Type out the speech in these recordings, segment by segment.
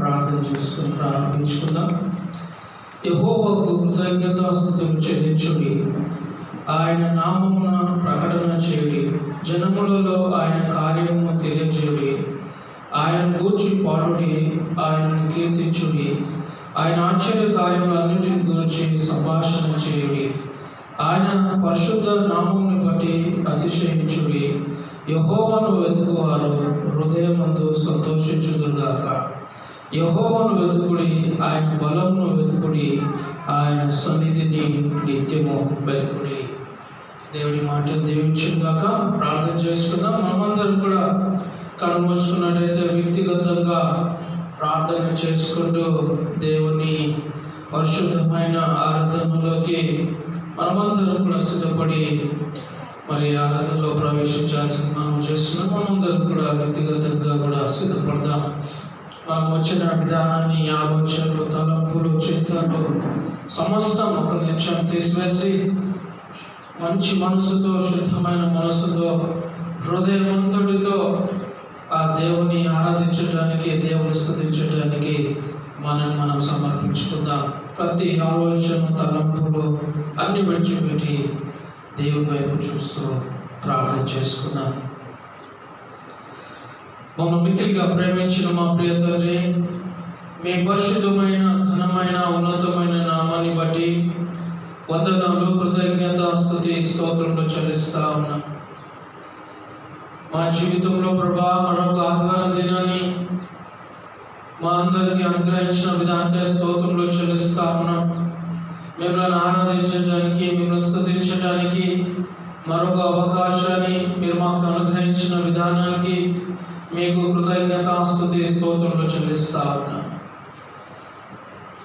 ప్రార్థన చేసుకుని ప్రారంభించుకుందాం. యెహోవాకు కృతజ్ఞతాస్తుతులు చెల్లించుడి, ఆయన నామమున ప్రకటన చేయుడి, జనములలో ఆయన కార్యము తెలియజేయుడి. ఆయన గూర్చి పాడుడి, ఆయనను కీర్తించుడి, ఆయన ఆశ్చర్య కార్యములన్నిటిని గురించి సంభాషణ చేయుడి. ఆయన పరిశుద్ధ నామమును బట్టి అతిశయించుడి. యెహోవాను వెతుకువారు హృదయమందు సంతోషించుదురుగాక. యెహోవాను వెతుకుడి, ఆయన బలమును వెతుకుడి, ఆయన సన్నిధిని నిత్యము వెతుకుడి. దేవుడి మాటలు దీవించుగాక. ప్రార్థన చేసుకుందాం. మనమందరం కూడా కనుమూసుకున్నట్టయితే వ్యక్తిగతంగా ప్రార్థన చేసుకుంటూ దేవుని పరిశుద్ధమైన ఆరాధనలోకి మనమందరం కూడా సిద్ధపడి మరి ఆరాధనలో ప్రవేశించాల్సిన మనం చేస్తున్నాం. మనమందరం కూడా వ్యక్తిగతంగా కూడా సిద్ధపడదాం. మనం వచ్చిన విధానాన్ని, ఆలోచనలు, తలంపులు, చింతలు సమస్తం ఒక నిమిషం తీసివేసి మంచి మనసుతో, శుద్ధమైన మనసుతో, హృదయమంతటితో ఆ దేవుని ఆరాధించడానికి, దేవుని స్తుతించడానికి మనం సమర్పించుకుందాం. ప్రతి ఆలోచన, తలంపులు అన్ని విడిచిపెట్టి దేవుని వైపు చూస్తూ ప్రార్థన చేసుకుందాం. మమ్మల్ని మిక్కిలిగా ప్రేమించిన మా ప్రియ తండ్రి, మీ పరిశుద్ధమైన, ఘనమైన, ఉన్నతమైన నామాన్ని బట్టి వందనాలు, కృతజ్ఞత, స్తుతి, స్తోత్రంలో చెల్లిస్తా ఉన్నాం. మా జీవితంలో ప్రభా మరొక ఆదివారం దినాన్ని మా అందరికీ అనుగ్రహించిన విధానంగా స్తోత్రంలో చెల్లిస్తా ఉన్నాం. మిమ్మల్ని ఆరాధించడానికి, మిమ్మల్ని స్తుతించడానికి మరొక అవకాశాన్ని మీరు మాకు అనుగ్రహించిన విధానానికి మీకు కృతజ్ఞత, స్తుతి, స్తోత్రంలో చెల్లిస్తా ఉన్నాం.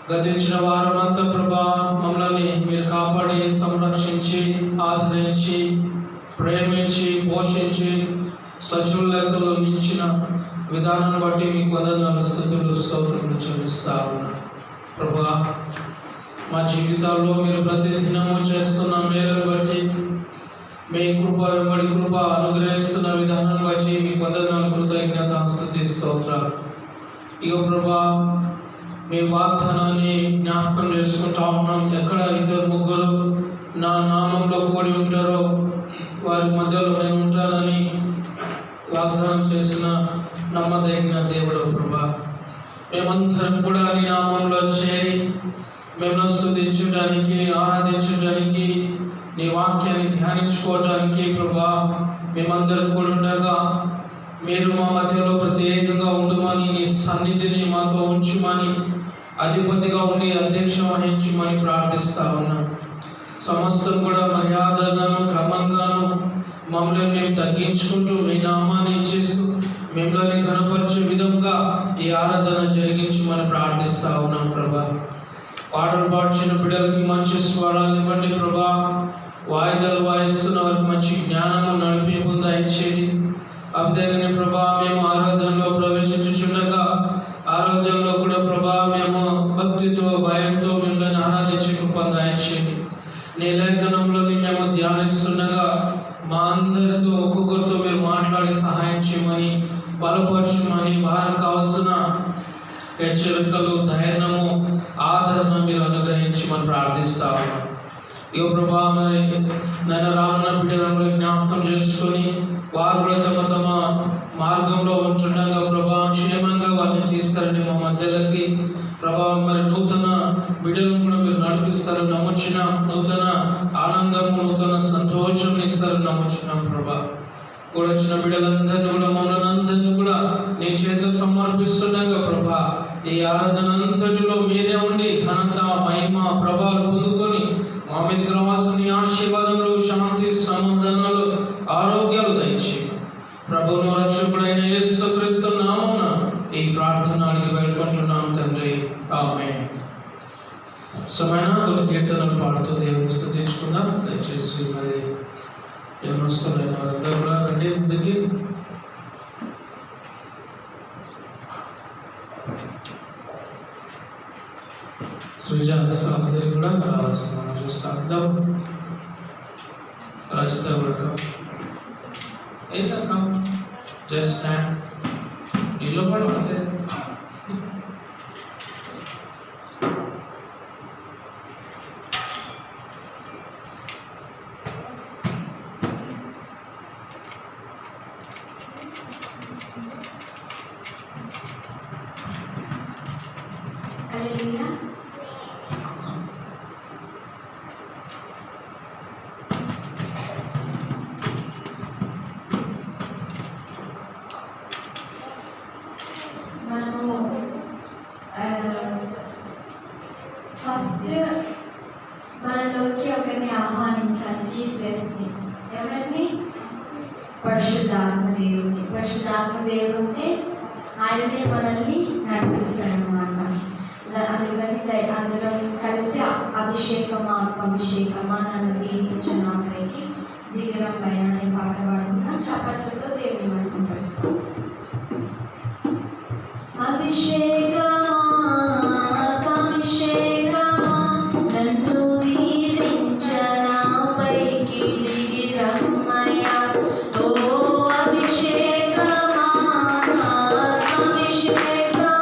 గతించిన వారమంతా ప్రభా మమ్మల్ని మీరు కాపాడి, సంరక్షించి, ఆదరించి, ప్రేమించి, పోషించి సజీవ లెక్కలో నిలిచిన విధానాన్ని బట్టి మీకు వందనాలు, స్తుతులు, స్తోత్రములు చెల్లిస్తా ఉన్నాం. ప్రభా మా జీవితాల్లో మీరు ప్రతి దినము చేస్తున్న మేలును బట్టి, మీ కృప వెంబడి కృప అనుగ్రహిస్తున్న విధానాన్ని బట్టి మీకు వందనాలు, కృతజ్ఞత, స్తుతి, స్తోత్రాలు. ఇక ప్రభా మీ వాగ్దానాన్ని జ్ఞాపకం చేసుకుంటా ఉన్నాం. ఎక్కడ 2-3 నా నామంలో కూడి ఉంటారో వారి మధ్యలో నేను ఉంటానని వాగ్దానం చేసిన నమ్మదగిన దేవుడు ప్రభా, మేమందరం కూడా నీ నామంలో చేరి మేము స్తుతించడానికి, ఆరాధించడానికి, నీ వాక్యాన్ని ధ్యానించుకోవడానికి ప్రభా మేమందరం కూడా ఉండగా మీరు మా మధ్యలో ప్రత్యేకంగా ఉండమని, నీ సన్నిధిని మాతో ఉంచుమని, అధిపతిగా ఉండి అధ్యక్ష వహించమని ప్రార్థిస్తా ఉన్నాం. సమస్తం కూడా మర్యాదగాను, క్రమంగాను మమ్మల్ని మేము తగ్గించుకుంటూ మీ నామాన్ని ఇచ్చేస్తూ మిమ్మల్ని ఘనపరిచే విధంగా ఈ ఆరాధన జరిగించమని ప్రార్థిస్తా ఉన్నాం ప్రభా. పాటలు పాడుచిన బిడ్డలకి మంచి స్వరాలు ఇవ్వండి ప్రభా. వాయిదాలు వాయిస్తున్న వారికి మంచి జ్ఞానము, నడిపింపు దయచేయండి. అంతేగాని ప్రభా మేము ఆరాధనలో ప్రవేశించుచుండగా ఆరాధనలో కూడా ప్రభా మేము భక్తితో, భయంతో మిమ్మల్ని ఆరాధించే కృప దయచేయండి. నీ లేఖనంలోని మేము ధ్యానిస్తుండగా మా అందరితో, ఒక్కొక్కరితో మీరు మాట్లాడి సహాయం చేయమని, బలపరచమని, వారం కావాల్సిన హెచ్చరికలు, ధైర్యము, ఆదరణ మీరు అనుగ్రహించమని ప్రార్థిస్తా ఉన్నాం. ఇక ప్రభా మరి నేను రానున్న బిడ్డలను జ్ఞాపకం చేసుకొని వారు కూడా తమ మార్గంలో ఉంచుండగా ప్రభా క్షేమంగా వారిని తీసుకురండి మా మధ్యలోకి ప్రభా. మరి నూతన బిడ్డలను కూడా మీరు నడిపిస్తారని నమ్ముచిన, నూతన ఆనందము, నూతన సంతోషం ఇస్తారని నమ్ముచున్నాం ప్రభా. కూడా వచ్చిన బిడ్డలందరినీ కూడా, మమ్మల్ని అందరినీ కూడా నీ చేతులకు సమర్పిస్తుండగా ప్రభా ఈ ఆరాధన అంతటిలో మీరే ఉండి ఘనత, మహిమ, ప్రభావాలు పొందుకొని మా మీదకి రావాల్సిన ఆశీర్వాదములు, శాంతి, సమాధానాలు, ఆరోగ్యాలు దయచేయండి. ప్రభువును రక్షకుడైన యేసుక్రీస్తు నామమున ఈ ప్రార్థన అడిగి వేడుకుంటున్నాం తండ్రి, ఆమేన్. సమయన కొన్ని కీర్తనలు పాడుతూ దేవుని స్తుతించుకుందాం. దయచేసి మరి యవనస్తులైన వారందరూ కూడా రండి ముందుకి. సృజన సహోదరి కూడా రావాల్సిన మనం చూస్తాం. రజిత వెల్కమ్. Just stand. నిలబడి అంతే. హల్లెలూయా. మనము ఫస్ట్ మనలోకి ఒకరిని ఆహ్వానించాలి. చీఫ్ గెస్ట్ని. ఎవరిని? పరిశుద్ధాత్మ దేవుడిని. పరిశుద్ధాత్మ దేవుడు ఉంటే ఆయనే మనల్ని నడిపిస్తాడు అన్నమాట. అందుకని అందులో కలిసి అభిషేకమా అభిషేకమా నన్ను దీపించిన పైకి దిగరం పైన అనే పాట పాడుకున్నా చప్పట్లతో దేవుని మహిమపరుస్తాం. అభిషేకమా అభిషేకమా నన్ను దీవించనా పైకి దిగిరమ్మయ్యా. ఓ అభిషేకమా అభిషేకమా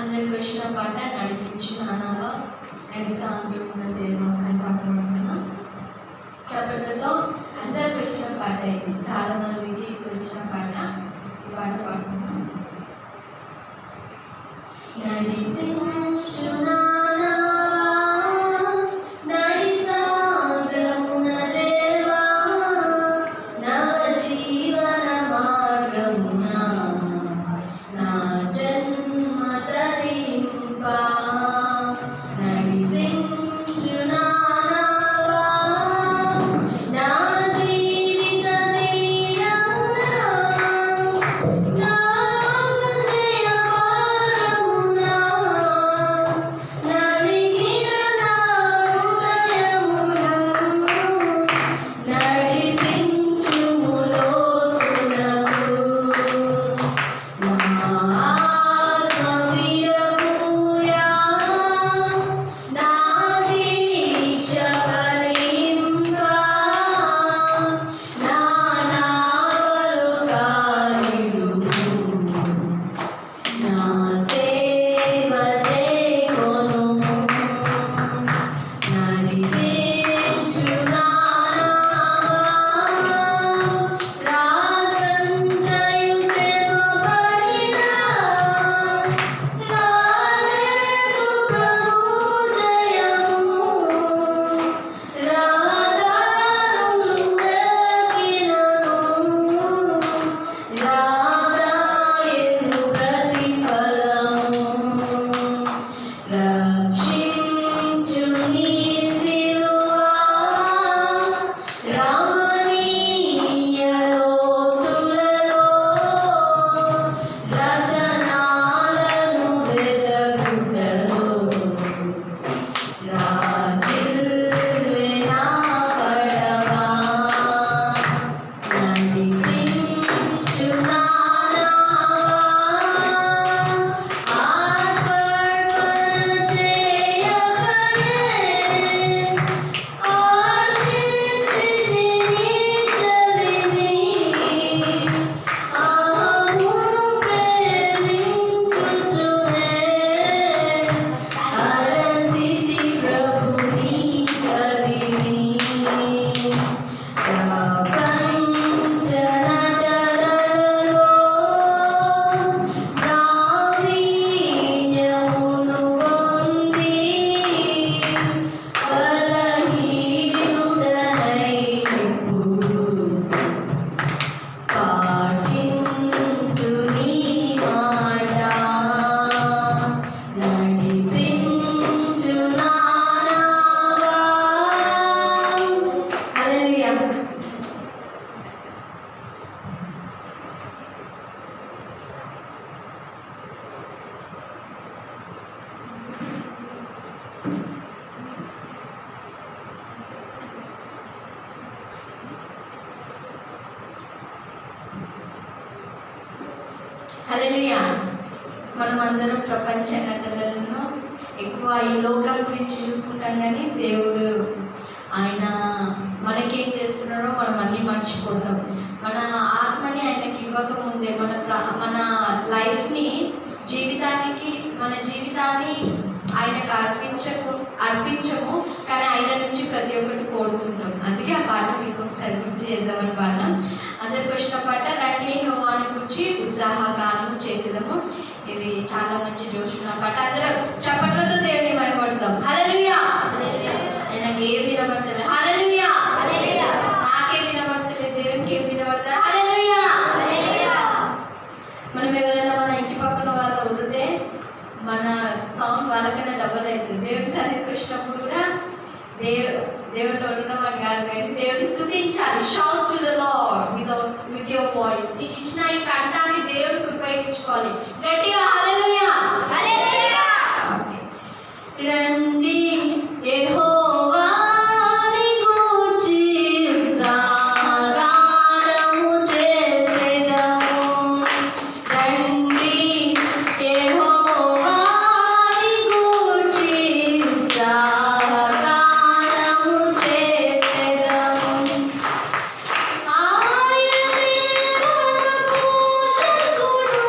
అందరికి వచ్చిన పాట నడిపించున్నావా నడిసాంతున్న దేవా అని పాట పాడుతున్నాం. చప్పట్లతో అందరికి వచ్చిన పాట ఇది, చాలా మందికి ఇప్పుడు వచ్చిన పాట. ఈ పాట పాడుతున్నాం. నడిపించున్నావా నడిసాంతున్న దేవా నవ జీవన మార్గమున నా జన్మ తరింపా నడిపించున్నావా నా జీవిత తీరమున నా హృదయ భారమున నలిగిన నా హృదయమును నడిపించుము లోతునకు. నా ఆత్మ విరబూయా నా దీక్ష ఫలింపా నా నావలు కానిడుము నా సేవ చేకొనుము. నడిపించున్నావా రాత్రంతయు శ్రమపడినా రాలేదు ప్రభు జయము. రహదారులు వెతికినను రాదాయెను ప్రతిఫలము. రక్షించు నీ సిలువ రమణీయ లోతులలో రతనాలను వెదకుటలో రాజిల్వే నా పడవా. నడిపించున్నావా ఆత్మర్పణ చేయకనే ఆశించి నీ చలిని ఆము ప్రేమించుచునే అరసితి ప్రభు నీ కలిని. ప్రపంచ నటనలలో ప్రావీణ్యమును పొంది బలహీనుడనై ఇప్పుడు పాటించు నీ మాట. నడిపించున్నావా. హల్లెలూయా. హల్లెలూయా. మనం అందరం ప్రపంచ నటనలను ఎక్కువ ఈ లోకం గురించి చూసుకుంటాం, కానీ దేవుడు ఆయన మనకేం చేస్తున్నాడో మనం అన్నీ మర్చిపోతాం. మన ఆత్మని ఆయనకి ఇవ్వకముందే మన లైఫ్ని మన జీవితాన్ని ఆయనకు అర్పించము, కానీ ఆయన నుంచి ప్రతి ఒక్కటి కోరుకుంటాం. అందుకే ఆ పాట మీకు ఒకసారి గుర్తు చేద్దామని పాడినాం. అందరికి వచ్చిన పాట రండి యెహోవాను గురించి ఉత్సాహగానం చేసేదాము. ఇది చాలా మంచి జోషున పాట. అందరం చప్పట్లతో దేవుని మహిమపడతాం. హల్లెలూయా. ఆయనకి ఏం వినబడతలేదు. హల్లెలూయా. నాకేం వినబడతలేదు, దేవునికి ఏం వినబడతారు. హల్లెలూయా. మనం ఎవరైనా మన ఇంటి పక్కన వాళ్ళు ఉంటే మన సౌండ్ వాళ్ళకన్నా డబల్ అవుతుంది. దేవుడి సన్నిధికి వచ్చినప్పుడు కూడా దేవుడితో ఉండడం అని కాదు, కానీ దేవుడిని స్తుతించాలి. Shout to the lord with your voice. నీకు ఇచ్చిన ఈ కంఠాన్ని దేవుడికి ఉపయోగించుకోవాలి. గట్టిగా హల్లెలూయా. రండి యెహోవాని గూర్చి ఉత్సాహగానము చేసెదము. రండి యెహోవాని గూర్చి ఉత్సాహగానము చేసెదము. ఆయనే మన పోషకుడు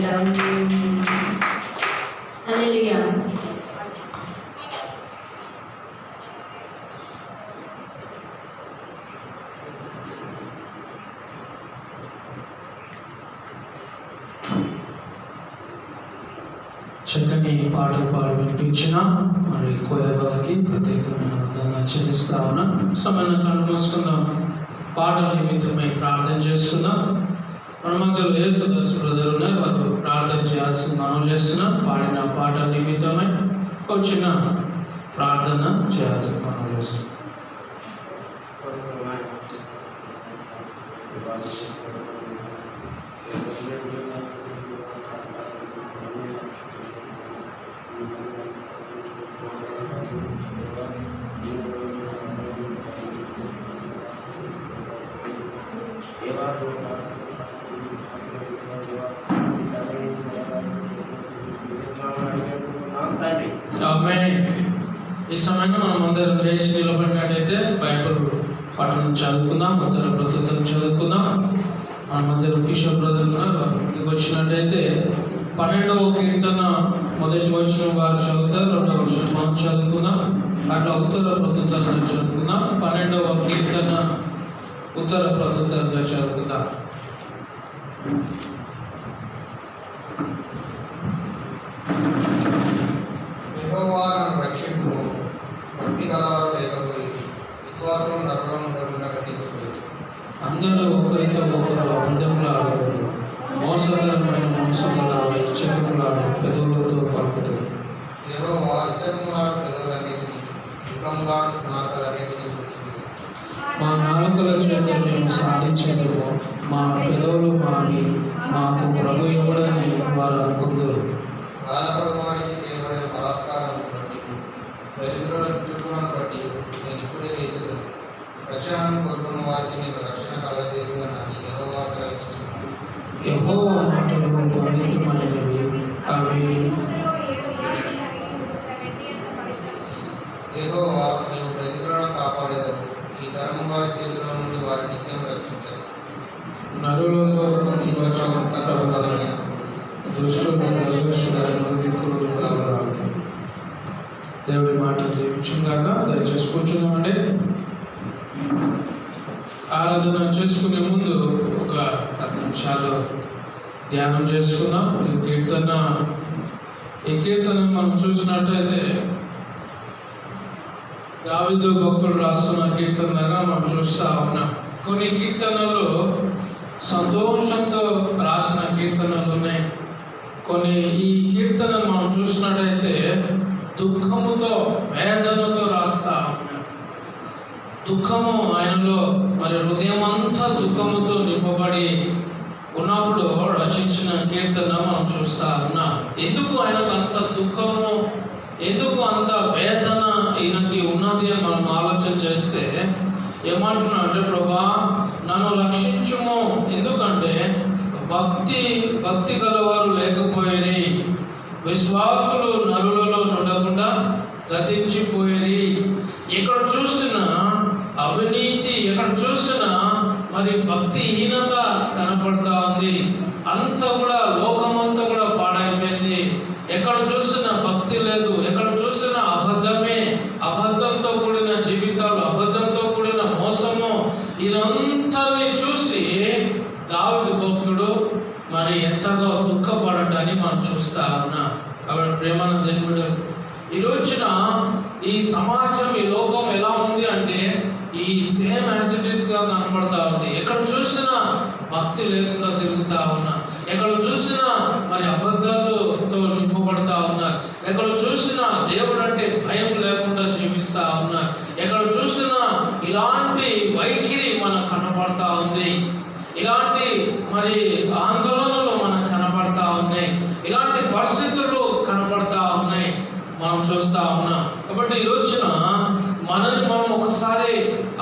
నిరంతరం. హల్లెలూయా. చక్కని పాటలు పాడి వినిపించిన మరి కోయవారికి ప్రత్యేకమైన వందనాలు చెల్లిస్తా ఉన్నా. సమయాన్ని కళ్ళు మూసుకుందాం. పాటల నిమిత్తమై ప్రార్థన చేస్తున్నాం. మన మధ్యలో యేసుదాస్ బ్రదర్ ఉన్నారు, వారు ప్రార్థన చేయాల్సిన మనం చేస్తున్నాం. పాడిన పాటల నిమిత్తమై వచ్చిన ప్రార్థన చేయాల్సిన మనం చేస్తున్నాం. ఈ సమయంలో మనం అందరం లేచి నిలబడినట్టయితే బైబిల్ పఠనం చదువుకుందాం, అందరం బ్రతుకుతం చదువుకుందాం. మన మధ్యలో కిషోర్ బ్రదర్ ఇంటికి వచ్చినట్టయితే 12వ కీర్తన మొదటి వచనం వారు చదువుతారు, 2వ వచనం మనం చదువుకుందాం. అట్లా ఉత్తర ప్రతుత్తరంగా చదువుకుందాం. 12వ కీర్తన ఉత్తర ప్రతుత్తరంగా చదువుకుందాం. యెహోవా నన్ను రక్షింపుము, భక్తి కలవారు లేకపోయి విశ్వాసం నరకముగా తీసుకుని. అందరూ ఒకరితో ఒకరు అబద్ధములాడరు, మోసకరమైన మోసములాడు, ఇచ్చకములాడు, పెదవులతో పలుకుతారు. యెహోవా ఇచ్చకములాడు పెదవులన్నిటినీ, యుగములాడు నాలుకలన్నిటినీ చూస్తుంది. మా నాలుకల చేత మేము సాధించేదేమో, మా పెదవులు మాకు ప్రభు ఇవ్వడని వారు అనుకుందరు. బాధపడు వారికి చేయబడే బలాత్కారం బట్టి, దరిద్రుల విద్యుత్తులను బట్టి నేను ఇప్పుడే వేసేది. రక్షణను కోరుకున్న వారికి నేను రక్షణ కలగజేస్తానని యెహోవా సెలవిస్తున్నాడు. యెహోవా మాటలు పవిత్రమైనవి, అవి యెహోవా నీవు దరిద్రులను కాపాడేదవు, ఈ తరము వారి చేతుల నుండి వారి నిత్యం రక్షించారు. నరులలో నీ వచనమంతటా బలమైన దేవుడి మాట జీవించుగాక. దయచేసి కూర్చున్నామండి. ఆరాధన చేసుకునే ముందు ఒక 10 నిమిషాలు ధ్యానం చేసుకుందాం. ఈ కీర్తన మనం చూసినట్టయితే దావీదు భక్తుడు రాస్తున్న కీర్తనగా మనం చూస్తా ఉన్నాం. కొన్ని కీర్తనలు సంతోషంతో రాసిన కీర్తనలు ఉన్నాయి. కొన్ని ఈ కీర్తనలు మనం చూసినట్టయితే దుఃఖముతో, వేదనతో రాస్తా ఉన్నాం. దుఃఖము ఆయనలో మరి హృదయం అంతా దుఃఖముతో నింపబడి ఉన్నప్పుడు రచించిన కీర్తన మనం చూస్తా ఉన్నాం. ఎందుకు ఆయనకు అంత దుఃఖము, ఎందుకు అంత వేదన ఈయనకి ఉన్నది అని మనం ఆలోచన చేస్తే ఏమంటున్నా అంటే, ప్రభా నన్ను రక్షించుము, ఎందుకంటే భక్తి గలవారు లేకపోయేది, విశ్వాసులు నరులలో ఉండకుండా గతించిపోయేది. ఎక్కడ చూసినా అవినీతి, ఎక్కడ చూసినా మరి భక్తిహీనత కనపడతా ఉంది. అంతా కూడా లోకమంతా కూడా పాడైపోయింది. ఎక్కడ చూసినా భక్తి లేదు, ఎక్కడ చూసినా అబద్ధమే, అబద్ధంతో కూడిన జీవితాలు, అబద్ధంతో కూడిన మోసము, ఇదంతాన్ని చూసి దావీదు భక్తుడు మరి ఎంతగా దుఃఖపడటాన్ని మనం చూస్తా ఉన్నాం. కాబట్టి ప్రేమన దేవుడు, ఈ రోజున ఈ సమాజం, ఈ లోకం ఎలా ఉంది అంటే ఈ సేమ్ యాసిటీస్ గా కనపడతా ఉంది. ఎక్కడ చూసినా భక్తి లేకుండా తిరుగుతా ఉన్నా, ఎక్కడ చూసినా మరి అబద్ధాలతో నింపబడతా ఉన్నారు, ఎక్కడ చూసినా దేవుడు అంటే భయం లేకుండా జీవిస్తా ఉన్నారు, ఎక్కడ చూసినా ఇలాంటి వైఖరి మనకు కనపడతా ఉంది, ఇలాంటి మరి ఆందోళనలు మనకు కనపడతా ఉన్నాయి, ఇలాంటి పరిస్థితులు కనపడతా ఉన్నాయి, మనం చూస్తా ఉన్నాం. కాబట్టి ఈ రోజున మనల్ని మనం ఒకసారి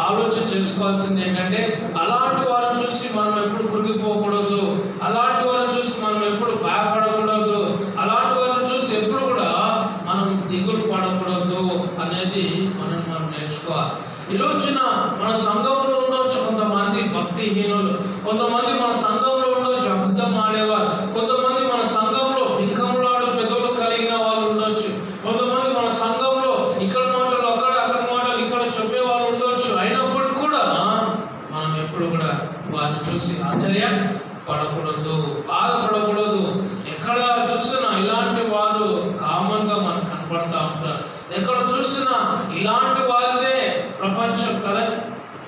ఆలోచన చేసుకోవాల్సింది ఏంటంటే, అలాంటి వారిని చూసి మనం ఎప్పుడు కురిగిపోకూడదు, అలాంటి వారిని చూసి మనం ఎప్పుడు భయపడకూడదు, అలాంటి వారిని చూసి ఎప్పుడు కూడా మనం దిగులు పడకూడదు అనేది మనం నేర్చుకోవాలి. ఈ రోజున మన సంఘంలో ఉండొచ్చు కొంతమంది భక్తిహీనులు, కొంతమంది మన సంఘంలో ఉండొచ్చు అబద్ధం ఆడేవారు, కొంతమంది మన కనపడతా ఉంటారు. ఎక్కడ చూసినా ఇలాంటి వారిదే ప్రపంచం కదా,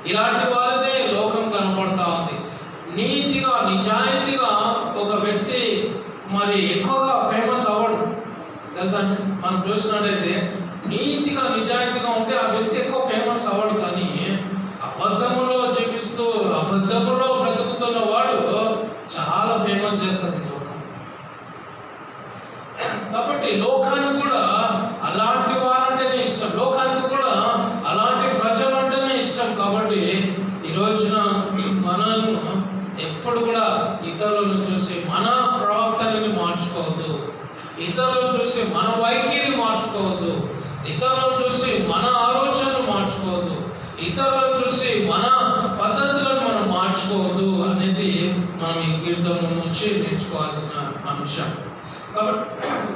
ఇలాంటి వారిదే లోకం కనపడతా ఉంది. నీతిగా నిజాయితీగా ఒక వ్యక్తి మరి ఎక్కువగా ఫేమస్ అవ్వడు తెలుసా. మనం చూసినట్టయితే నీతిగా నిజాయితీగా ఉంటే ఆ వ్యక్తి ఎక్కువ ఫేమస్ అవ్వడు, కానీ అబద్ధములో జీవిస్తూ అబద్ధములో బ్రతుకుతున్న వాడు చాలా ఫేమస్ చేస్తుంది లోకం. కాబట్టి లోకానికి కూడా అలాంటి వారంటేనే ఇష్టం, లోకానికి కూడా అలాంటి ప్రజలు అంటేనే ఇష్టం. కాబట్టి ఈ రోజున మనల్ని ఎప్పుడు కూడా ఇతరులను చూసి మన ప్రవర్తనని మార్చుకోవద్దు, ఇతరులను చూసి మన వైఖరిని మార్చుకోవద్దు, ఇతరులను చూసి మన ఆలోచనలు మార్చుకోవద్దు, ఇతరులను చూసి మన పద్ధతులను మనం మార్చుకోవద్దు అనేది మనం ఈ కీర్తన నుంచి నేర్చుకోవాల్సిన అంశం. కాబట్టి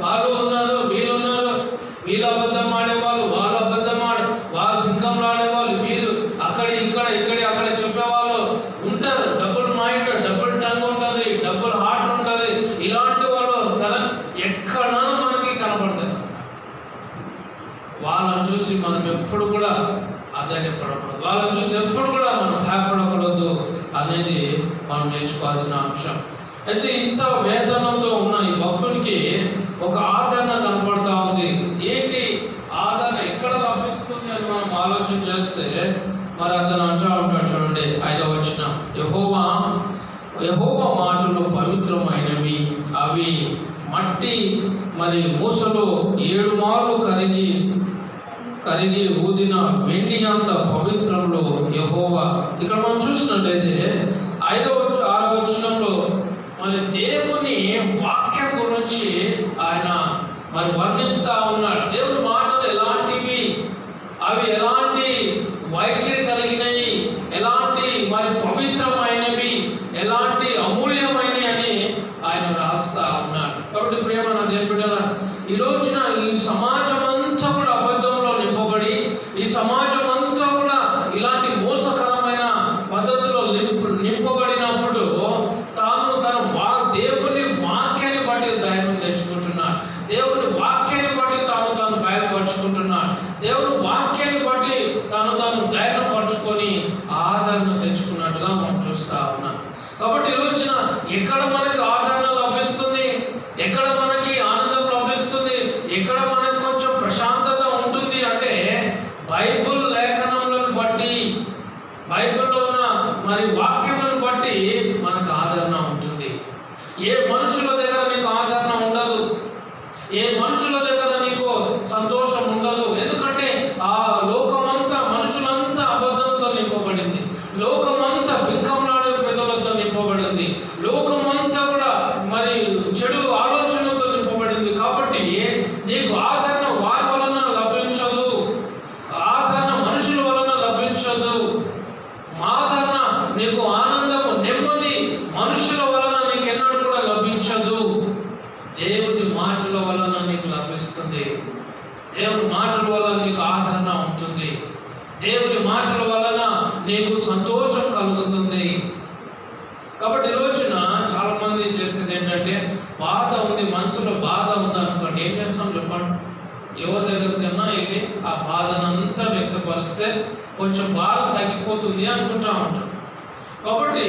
వాళ్ళు ఉన్నారు, వీళ్ళు ఉన్నారు, వీళ్ళు అబద్ధం ఆడేవాళ్ళు, వాళ్ళు అబద్ధం వాళ్ళు భింకంలో ఆడేవాళ్ళు, వీరు అక్కడ అక్కడ చెప్పేవాళ్ళు ఉంటారు. డబుల్ మైండ్, డబుల్ టంగ్ ఉంటుంది, డబుల్ హార్ట్ ఉంటుంది. ఇలాంటి వాళ్ళు కదా ఎక్కడైనా మనకి కనపడతారు. వాళ్ళని చూసి మనం ఎప్పుడు కూడా అధైర్యపడకూడదు, వాళ్ళని చూసి ఎప్పుడు కూడా మనం భయపడకూడదు అనేది మనం నేర్చుకోవాల్సిన అంశం. అయితే ఇంత వేదనతో ఉన్న ఈ భక్తునికి ఒక ఆదరణ కనపడతా ఉంది. ఏంటి ఆదరణ ఎక్కడ లభిస్తుంది అని మనం ఆలోచన చేస్తే మరి అతను అంటూ ఉంటాడు చూడండి 5వ వచనం, యెహోవా మాటలు పవిత్రమైనవి, అవి మట్టి మరి మూసలో 7 మార్లు కరిగి ఊదిన వెండి అంత పవిత్రంలో యెహోవా. ఇక్కడ మనం చూసినట్లయితే 5వ 6వ వచనంలో మరి దేవుని వాక్యం గురించి ఆయన మరి వర్ణిస్తా ఉన్నాడు. దేవుని మాటలు ఎలాంటివి, అవి ఎలాంటి వైఖరి కలిగినవి, ఎలాంటి మరి పవిత్రమైనవి, ఎలాంటి అమూల్యమైనవి అని ఆయన రాస్తా ఉన్నాడు. కాబట్టి ప్రియమైన దేవుని బిడ్డలారా, ఈ రోజున ఈ సమాజం అంతా కూడా అబద్ధంలో నింపబడి, ఈ సమాజం అంతా కూడా ఇలాంటి మోసకరమైన పద్ధతిలో నింపబడినప్పుడు తాను తన దేవుని వాక్యాన్ని బట్టి ధైర్యం తెచ్చుకుంటున్నాడు, దేవుని వాక్యాన్ని బట్టి తాను బయలుపరుచుకుంటున్నాడు, దేవుని వాక్యాన్ని బట్టి తాను ధైర్యం పరుచుకొని ఆదరణ తెచ్చుకున్నట్టుగా మనం చూస్తా ఉన్నాం. కాబట్టి ఈ రోజున ఎక్కడ మనకి ఆదరణ లభిస్తుంది, ఎక్కడ మనకి ఆనందం లభిస్తుంది, ఎక్కడ మనకి కొంచెం ప్రశాంతత ఉంటుంది అంటే బైబిల్ లేఖనములను బట్టి, బైబిల్లో ఉన్న మరి వాక్యములను బట్టి మనకు ఆదరణ ఉంటుంది. ఏ మనుషుల దగ్గర నీకు ఆదరణ ఉండదు, ఏ మనుషుల దగ్గర నీకు సంతోషం ఉండదు. ఎందుకంటే ఆ లోకమంతా మనుషులంతా అబద్ధంతో నింపబడింది, లోకమంతా బింకంలాడే పెదవులతో నింపబడింది, లోకమంతా కూడా మరి చెడు ఆలోచనలతో నింపబడింది. కాబట్టి నీకు ఆదరణ వారి వలన లభించదు, ఆదరణ మనుషుల వలన లభించదు. ఆదరణ నీకు ఆనందము నెమ్మది మనుషుల వలన నీకు ఎన్నడూ కూడా లభించదు, దేవుని మాటల వలన నీకు లభిస్తుంది. దేవుని మాటల వలన నీకు ఆదరణ ఉంటుంది, దేవుని మాటల వలన నీకు సంతోషం కలుగుతుంది. కాబట్టి ఈ రోజున చాలా మంది చేసేది ఏంటంటే, బాధ ఉంది, మనసులో బాధ ఉంది అనుకోండి, ఏం చేస్తాం చెప్పండి, ఎవరి దగ్గరికైనా వెళ్ళి ఆ బాధనంతా వ్యక్తపరిస్తే కొంచెం బాధ తగ్గిపోతుంది అనుకుంటా ఉంటాం. కాబట్టి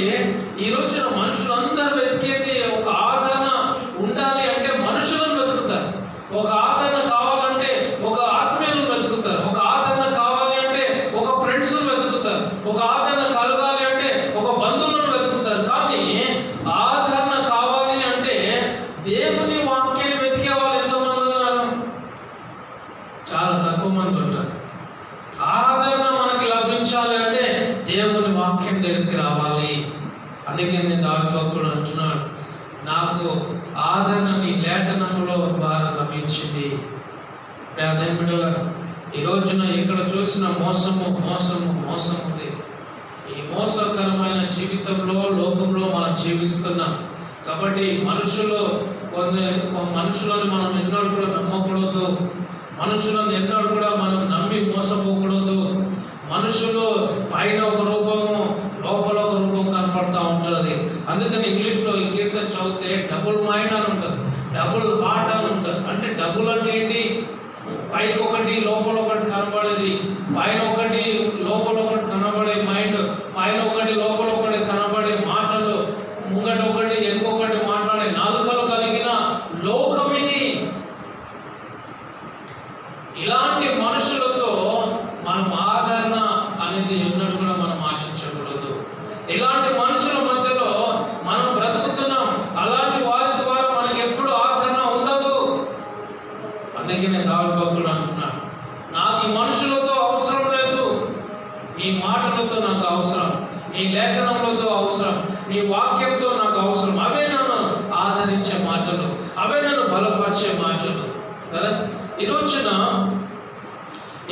ఈ రోజున మనుషులందరూ వెతికేది ఒక ఆదరణ ఉండాలి అంటే మనుషులను వెతుకుతారు, ఒక ఆదరణ కావాలంటే ఒక ఆత్మీయులను వెతుకుతారు, ఒక ఆదరణ కావాలి అంటే ఒక ఫ్రెండ్స్ను వెతుకుతారు, ఒక ఆదరణ కలగాలి అంటే ఒక బంధువులను వెతుకుతారు. కానీ ఆదరణ కావాలి అంటే దేవుని వాక్యాన్ని వెతికే వాళ్ళు ఎంతమంది ఉన్నారు? చాలా తక్కువ మంది ఉంటారు. ఆదరణ మనకి లభించాలి అంటే దేవుని వాక్యం దగ్గరికి రావాలి. అందుకే నేను దావీదు భక్తుడు అంటున్నాడు, నాకు ఆదరణ నీ లేఖనములో ద్వారా లభించింది. దేవుని బిడ్డలారా, ఈ రోజున ఇక్కడ చూసిన మోసము ఉంది. ఈ మోసకరమైన జీవితంలో లోకంలో మనం జీవిస్తున్నాం. కాబట్టి మనుషులను మనం ఎన్నడూ కూడా నమ్మకూడదు, మనుషులను ఎన్నడూ కూడా మనం నమ్మి మోసపోకూడదు. మనుషులు పైన ఒక రూపము, లోపల ఒక రూపం కనపడతా ఉంటుంది. అందుకని ఇంగ్లీష్లో ఈ కీర్తన చదివితే డబుల్ మైండ్ అని ఉంటుంది, డబుల్ హార్ట్ అని ఉంటుంది. అంటే డబుల్ అంటే ఏంటి? పైకి ఒకటి లోపల ఒకటి కనబడేది, పైన ఒకటి లోపల ఒకటి కనబడే మైండ్, పైన ఒకటి లోపల ఒకటి కనబడే మాటలు, ముంగట ఒకటి ఇంకొకటి మాట్లాడే నాలుకలు కలిగిన లోకం ఇది. ఇలాంటి మనుషులతో మనం ఆదరణ అనేది ఎన్నడూ కూడా మనం ఆశించకూడదు. ఇలాంటి మనుషుల మధ్యలో మనం బ్రతుకుతున్నాం. అలాంటి వారి ద్వారా మనకి ఎప్పుడు ఆదరణ ఉండదు. అందుకే నేను దావీదు భక్తుడు అంటున్నాను, నాకు ఈ మనుషులతో అవసరం లేదు, నీ మాటలతో నాకు అవసరం, నీ లేఖనములతో అవసరం, నీ వాక్యంతో నాకు అవసరం. అవే నన్ను ఆదరించే మాటలు, అవే నన్ను బలపరిచే మాటలు కదా. ఈరోజున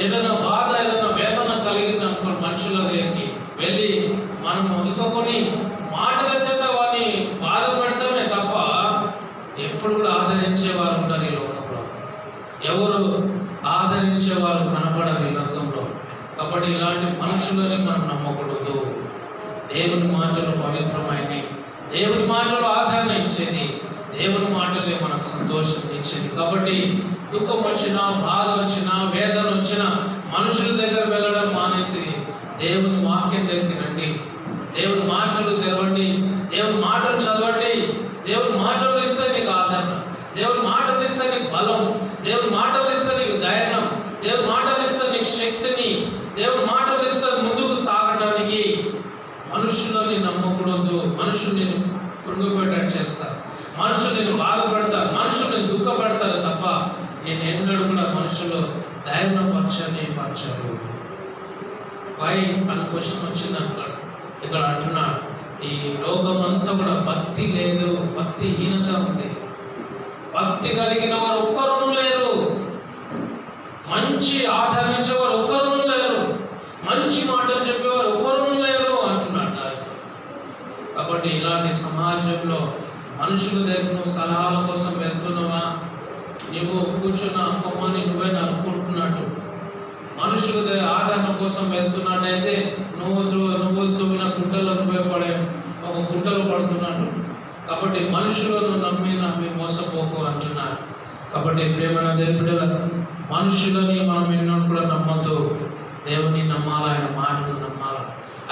ఏదైనా బాధ, ఏదైనా వేదన కలిగింది అనుకో, మనుషుల దగ్గరికి వెళ్ళి మనము ఇంకో కొన్ని మాటల చేత వారిని బాధపడతామే తప్ప ఎప్పుడు కూడా ఆదరించేవారు ఉంటారు ఈ లోకంలో. ఎవరు ఆదరించేవారు కనపడరు ఈ లోకంలో. కాబట్టి ఇలాంటి మనుషులని మనం నమ్మకూడదు. దేవుని మాటలు పవిత్రమైనవి, దేవుని మాటలు ఆదరణ ఇచ్చేది, దేవుని మాటలే మనకు సంతోషం ఇచ్చేది. కాబట్టి దుఃఖం వచ్చినా, బాధ వచ్చినా, వేదన వచ్చినా మనుషుల దగ్గర వెళ్ళడం మానేసి దేవుని వాక్యం దగ్గరికి రండి. దేవుని మాటలు తెరవండి, దేవుని మాటలు చదవండి. దేవుని మాటలు ఇస్తే నీకు ఆదరణ, దేవుని మాటలు ఇస్తే నీకు బలం, దేవుని మాటలు ఇస్తే నీకు ధైర్యం, దేవుని మాటలు ఇస్తే నీకు శక్తిని, దేవుని మాటలు ఇస్తే ముందుకు సాగడానికి. మనుషులని నమ్మకూడదు. మనుషులు నేను కృంగిపోయేటట్టు చేస్తారు, మనుషులు నేను బాధపడతారు, మనుషులు నేను దుఃఖపడతారు తప్ప నేను ఎన్నడూ కూడా మనుషులు ధైర్యపరచరు. వై అన్న క్వశ్చన్ వచ్చిందనుకోండి. ఇక్కడ అంటున్నాడు, ఈ లోకం అంతా కూడా భక్తి లేదు, భక్తిహీనత ఉంది. భక్తి కలిగిన వారు ఒక్కరు లేరు, మంచి ఆదరించేవారు ఒక్కరు లేరు, మంచి మాటలు చెప్పేవారు ఒక్కరు లేరు అంటున్నాడు. కాబట్టి ఇలాంటి సమాజంలో మనుషుల దగ్గర నువ్వు సలహాల కోసం వెళ్తున్నావా? నువ్వు కూర్చున్న కొమ్మని నువ్వే నరుకుంటున్నట్టు. మనుషుల ఆదరణ కోసం వెళ్తున్నట్టయితే నువ్వు తవ్విన గుంటలో నువ్వే పడే ఒక గుంటలో పడుతున్నట్టు. కాబట్టి మనుషులను నమ్మి మోసపోకు అంటున్నారు. కాబట్టి ప్రేమైన దేవుడు, మనుషులని మనం ఎన్నో కూడా నమ్మద్దు. దేవుని నమ్మాలి, ఆయన మాటలు నమ్మాలి.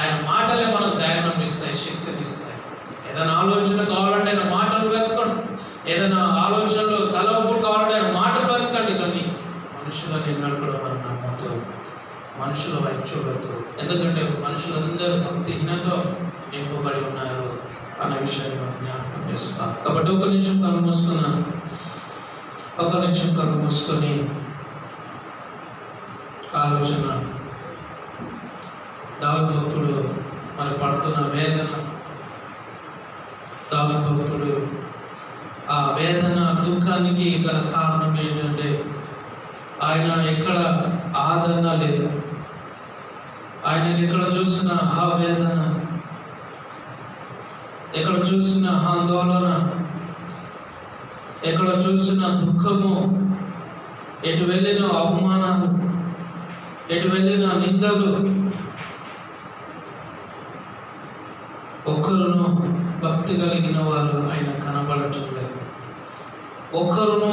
ఆయన మాటలే మనకు ధైర్యం ఇస్తాయి, శక్తిని ఇస్తాయి. ఏదైనా ఆలోచన కావాలంటే ఆయన మాటలు వెతకండి, ఏదైనా ఆలోచనలు తలపులు కావాలంటే ఆయన మాటలు వెతకండి. కానీ మనుషులని ఎన్నడూ కూడా మనం నమ్మద్దు, మనుషుల వైపు చూడద్దు. ఎందుకంటే మనుషులందరూ భక్తిహీనతో నింపబడి ఉన్నారు అన్న విషయాన్ని మనం జ్ఞాపకం చేస్తాం. కాబట్టి ఒక నిమిషం కళ్ళు మూసుకున్నాను, ఒక నిమిషం కళ్ళు మూసుకొని ఆలోచన. దావీదు భక్తుడు మరి పడుతున్న వేదన, దావీదు భక్తుడు ఆ వేదన దుఃఖానికి గల కారణం ఏంటంటే ఆయన ఎక్కడ ఆదరణ లేదు. ఆయన ఎక్కడ చూస్తున్న ఆ వేదన, ఎక్కడ చూస్తున్న ఆందోళన, ఎక్కడ చూస్తున్న దుఃఖము, ఎటు వెళ్ళిన అవమానాలు, ఎటు వెళ్ళిన నిందలు. ఒక్కరును భక్తి కలిగిన వారు ఆయన కనబడటం లేదు. ఒక్కరును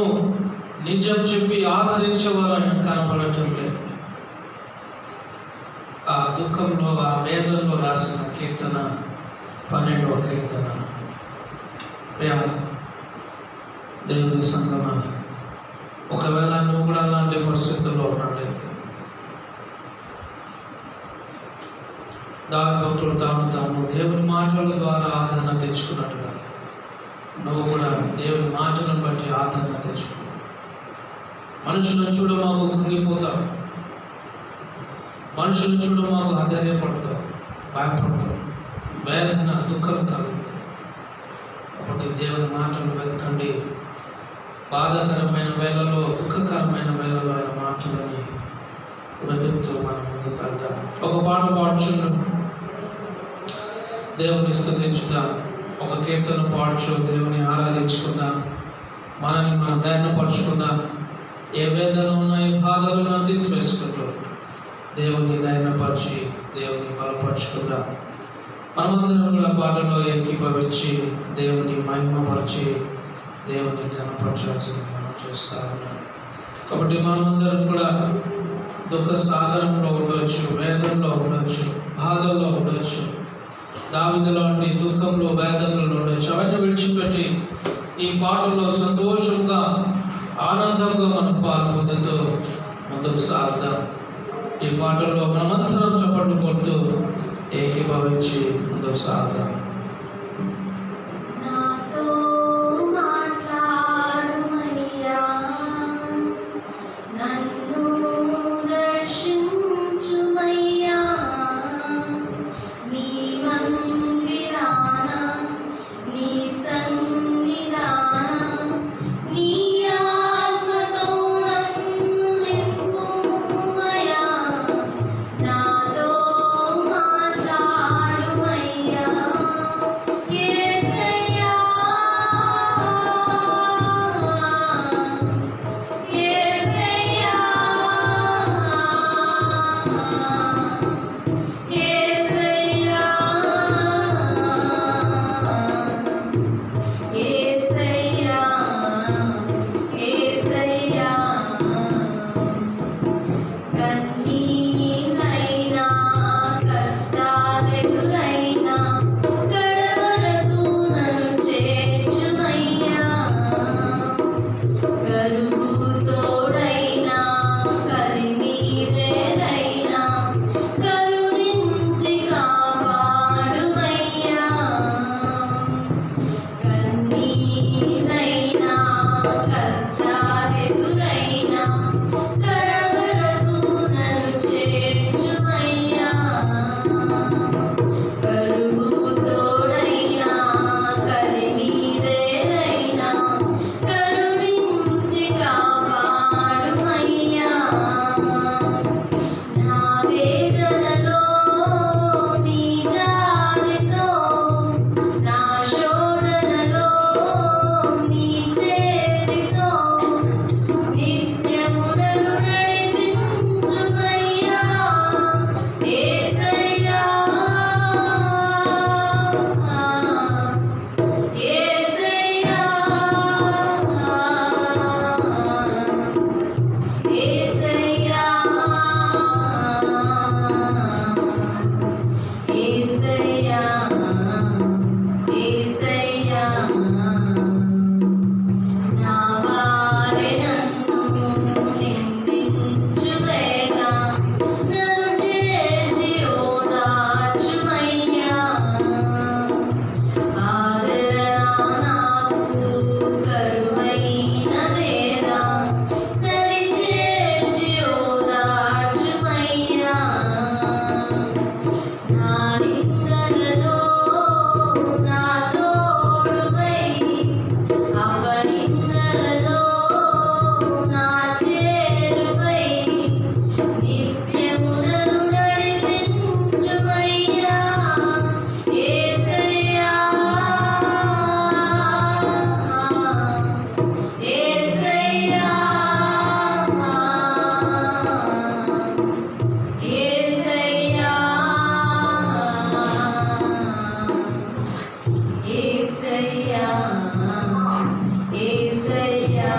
నిజం చెప్పి ఆదరించేవారు ఆయన కనబడటం లేదు. ఆ దుఃఖంలో, ఆ వేదనలో రాసిన కీర్తన 12వ కీర్తన. ప్రియా దేవుని సంగమ, ఒకవేళ నువ్వు కూడా అలాంటి పరిస్థితుల్లో ఉన్నాడు, దావీదు భక్తుడు తాను దేవుని మాటల ద్వారా ఆదరణ తెచ్చుకున్నట్టుగా నువ్వు కూడా దేవుని మాటలను బట్టి ఆదరణ తెచ్చుకో. మనుషులను చూడ మాకు కృంగిపోతావు, మనుషులను చూడ మాకు ఆధైర్యపడతావు, భయపడతావు, వేదన దుఃఖం కలుగుతుంది. కాబట్టి దేవుని మాటలు వెతకండి. బాధాకరమైన వేళలో, దుఃఖకరమైన వేళలో ఆయన మాటలని వెతుకుతూ మనం ముందుకు వెళ్తాం. ఒక పాట పాడుచును, దేవుని స్తుతించుదాం. ఒక కీర్తన పాడుచు దేవుని ఆరాధించుకుందాం. మనల్ని మనం ధైర్యపరుచుకుందాం. ఏ వేదన ఉన్నా, ఏ బాధలను తీసివేసుకుంటూ దేవుని ధైర్యపరిచి దేవుని బలపరుచుకుందాం. మనమందరం కూడా పాటలో ఏకీభవించి దేవుని మహిమపరిచి దేవుని ఘనపరచాల్సింది మనం చేస్తా ఉన్నాం. కాబట్టి మనమందరం కూడా దుఃఖ సాగరంలో ఉండవచ్చు, వేదనలో ఉండవచ్చు, బాధల్లో ఉండవచ్చు, దావీదు లాంటి దుఃఖంలో వేదనలో ఉండవచ్చు. అవన్నీ విడిచిపెట్టి ఈ పాటల్లో సంతోషంగా ఆనందంగా మనం పాల్పొందుతూ ముందుకు సాగుదాం. ఈ పాటల్లో మనమంతరం చప్పట్లు కొడుతూ ఏకీభవించి ముందుకు సాగుదాం. నాతో మాట్లాడుమయ్యా, నన్ను దర్శించుమయ్యా, నీ మందిరాన, నీ సన్నిధాన, నీ ఆత్మతో నన్ను నింపుమయ్యా. నాతో మాట్లాడుమయ్యా, యేసయ్యా, యేసయ్యా, యేసయ్యా, యేసయ్యా, యేసయ్యా. కన్నీరైనా కష్టాలెదురైనా కడవరకు నన్ను చేర్చుమయ్యా. కరువు తోడైనా కలిమీరేనైనా కరుణించి కాపాడుమయ్యా. కన్నీరైనా కష్టాలెదురైనా కడవరకు నన్ను చేర్చుమయ్యా. కరువు తోడైనా కలిమీరేనైనా కరుణించి కాపాడుమయ్యా. నా వేదనలో నీ జాలితో, నా శోధనలో నీ చేతితో నిత్యము నన్ను నడిపించుమయ్యా. యేసయ్యా, యేసయ్యా, యేసయ్యా, యేసయ్యా, యేసయ్యా. నా వారే నన్ను నిందించువేళ నన్ను చేర్చి ఓదార్చుమయ్యా. ఆదరణ నాకు కరువైన వేళ దరి చేర్చి ఓదార్చుమయ్యా. నా నిందలలో నా తోడువై, అపనిందలలో నా చేరువై, నిత్యము నన్ను నడిపించుమయ్యా. యేసయ్యా, యేసయ్యా, యేసయ్యా, యేసయ్యా, యేసయ్యా.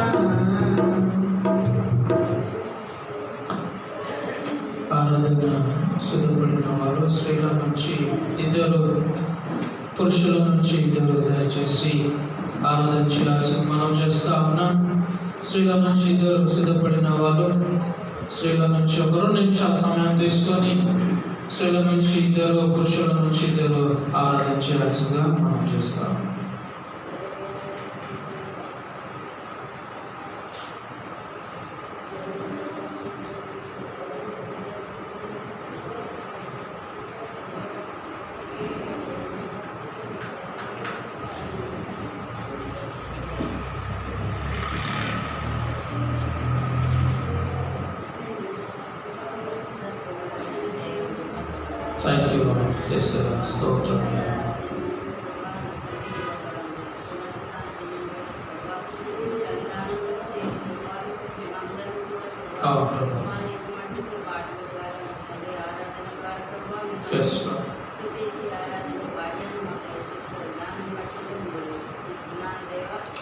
ఆరాధన సిద్ధపడిన వారు స్త్రీల నుంచి ఇద్దరు, పురుషుల నుంచి ఇద్దరు దయచేసి ఆరాధన చేయాల్సి మనం చేస్తా ఉన్నాం. స్త్రీల నుంచి ఇద్దరు సిద్ధపడిన వాళ్ళు స్త్రీల నుంచి ఒక 2 నిమిషాల సమయం తీసుకొని స్త్రీల నుంచి ఇద్దరు, పురుషుల నుంచి ఇద్దరు ఆరాధన చేయాల్సిందిగా మనం చేస్తాం. థ్యాంక్ యూ చేసే స్తోత్రం.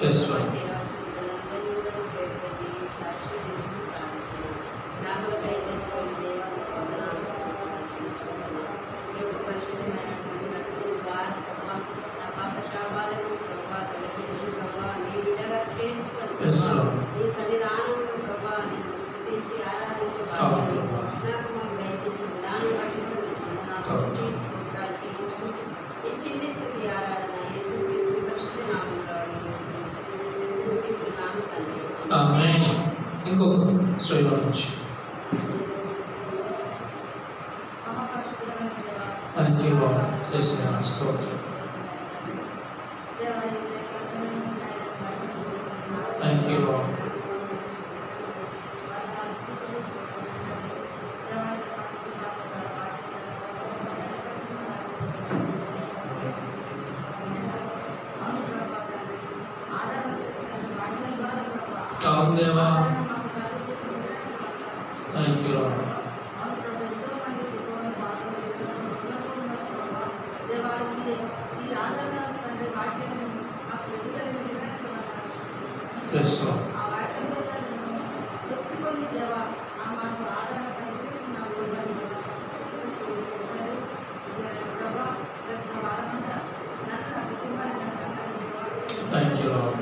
Yes, Lord. ఈ సన్నిధానంలో ప్రభా నేను స్థుతించి ఆరాధించే భాగ్యాన్ని నాకు మాకు దయచేసిన విధానం బట్టి కూడా నేను వందనాలు స్తుతి స్తోత్రాలు చెల్లించుకుంటూ ఇచ్చింది స్థుతి ఆరాధన యేసు క్రీస్తు పరిశుద్ధ నామములో స్తుతిస్తున్నాను తండ్రి. ఆమేన్. ఇంకొక శ్రేణి నుంచి థ్యాంక్ యూ లార్డ్. యేసునామములో స్తోత్రం. Thank you lord. అవును దేవా. Thank you lord. Yes, Lord. Thank you, Lord.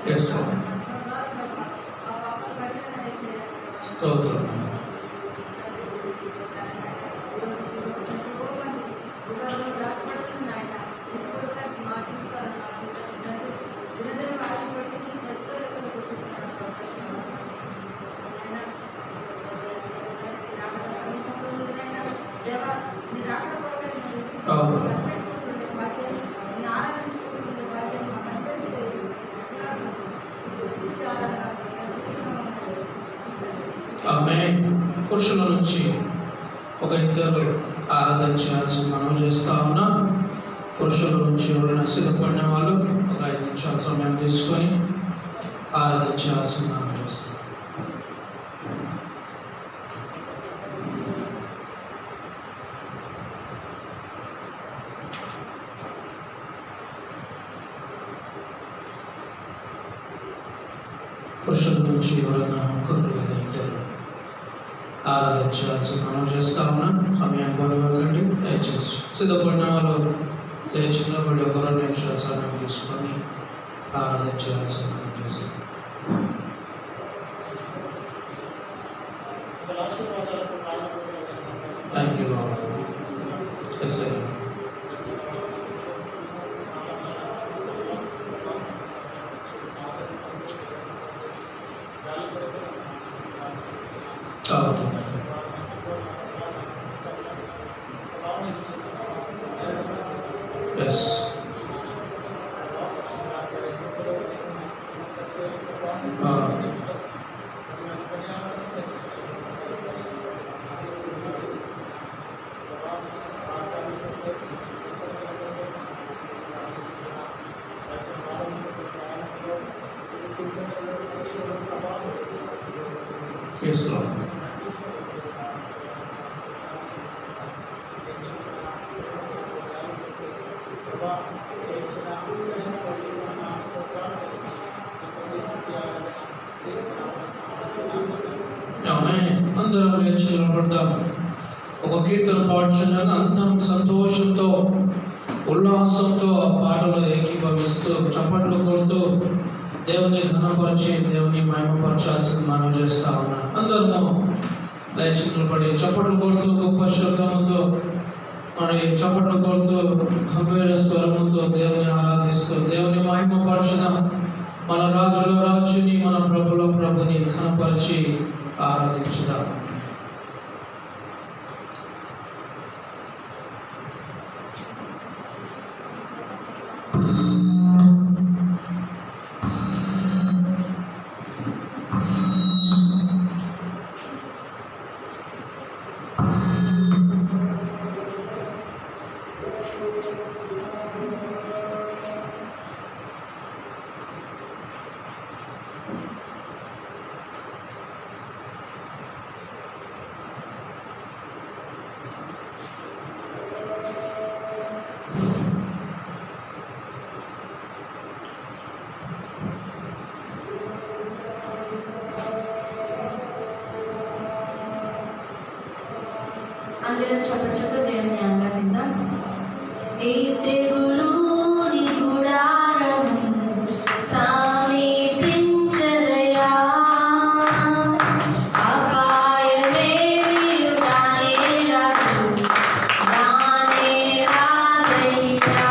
Yes, Lord. స్తోత్రం. ఆమేన్. పురుషుల నుంచి ఒక ఇద్దరు ఆరాధన చేయాల్సి మనం చేస్తా ఉన్నాం. పురుషుల నుంచి ఎవరైనా సిద్ధపడిన వాళ్ళు ఒక 5 నిమిషాల సమయం తీసుకొని ఆరాధన చేయాల్సి మనం చేస్తాం. పురుషుల నుంచి ఎవరైనా ఒకరు లేదా ఇద్దరు ఆరాధన చేయాల్సి మనం చేస్తా ఉన్నాం. సమయం పొందకండి దయచేసి. సిద్ధపడిన వాళ్ళు లేచి నిలబడి ఒక 2 నిమిషాల సమయం తీసుకొని ఆరాధన చేయాల్సి మనం చేస్తాం. Thank you Lord. Yes sir. Yes. Yes, Lord. అందరం లేచి నిలబడదాం. ఒక కీర్తన పాడుచుండగా అందరం సంతోషంతో ఉల్లాసంతో ఆ పాటలో ఏకీభవిస్తూ చప్పట్లు కొడుతూ దేవుని ఘనపరిచి దేవుని మహిమపరచాల్సింది మనం చేస్తా ఉన్నాం. అందరము లేచి నిలబడి చప్పట్లు కొడుతూ గొప్ప శబ్దంతో మరి చప్పట్లు కొడుతూ గంభీర స్వరముతో దేవుని ఆరాధిస్తూ దేవుని మహిమపరచిన మన రాజుల రాజుని మన ప్రభుల ప్రభుని ఘనపరిచి ఆరాధించుదాం. అందరం చప్పట్లతో దేవుని ఆరాధిద్దాం. నీ తెగులు నీ గుడారము సమీపించదయా, అపాయమేమియు రానే రాదు, రానే రాదయ్యా.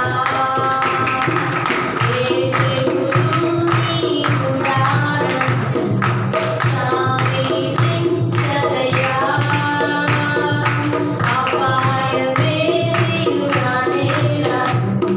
నీ తెగులు నీ గుడారము సమీపించదయా, అపాయమేమియు రానే రాదు,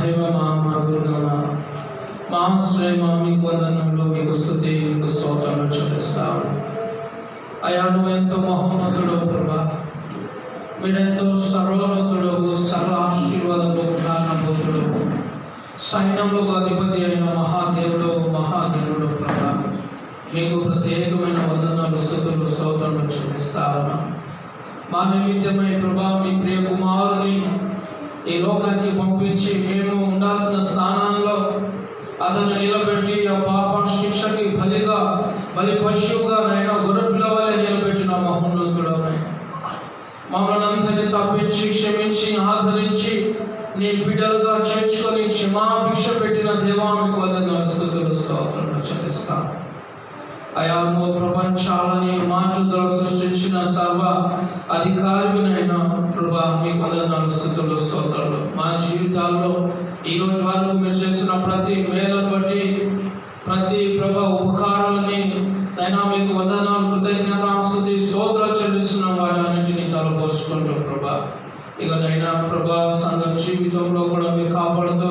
దైవమా, మా దుర్గమా, మా ఆశ్రయమా, మీకు వందనంలో, మీకు స్తుతి, మీకు స్తోత్రాలు చెల్లిస్తాము. అయా నువ్వు ఎంతో మహోన్నతుడు ప్రభా, మీరెంతో సర్వోన్నతుడు, సర్వ ఆశీర్వాదంలో కారణభూతుడు, సైన్యంలో అధిపతి అయిన మహాదేవుడు ప్రభా, మీకు ప్రత్యేకమైన వందనాలు, స్తుతులు, స్తోత్రాలు చెల్లిస్తాము. మా నిమిత్తమై ప్రభా మీ ప్రియ కుమారుని ఈ లోకానికి పంపించి మేము ఉండాల్సిన స్థానంలో అతను నిలబెట్టి ఆ పాప శిక్షకి బలి పశువుగా నైనా గొర్రెపిల్ల వలె నిలబెట్టిన మహోన్నతుడమై మమ్మల్ని అందరినీ తప్పించి క్షమించి ఆదరించి నీ బిడ్డలుగా చేర్చుకొని క్షమాభిక్ష పెట్టిన దేవా మీకు వందనాలు, స్తుతులు, స్తోత్రాలు చెల్లిస్తాం. అయా నువ్వు ప్రపంచాలని మార్చుదల సృష్టించిన సర్వ అధికారినైనా ప్రభా మీకు వందనాలు, స్తుతులు, స్తోత్రాలు. మా జీవితాల్లో ఈరోజు వరకు మీరు చేసిన ప్రతి మేలను బట్టి, ప్రతి ప్రభా ఉపకారాలని అయినా మీకు వందనాలు, కృతజ్ఞత, స్తుతి, స్తోత్రాలు చెల్లిస్తున్నాం. వాటన్నింటినీ తలపోసుకుంటూ ప్రభా ఇకనైనా ప్రభా సంఘ జీవితంలో కూడా మీరు కాపాడుతూ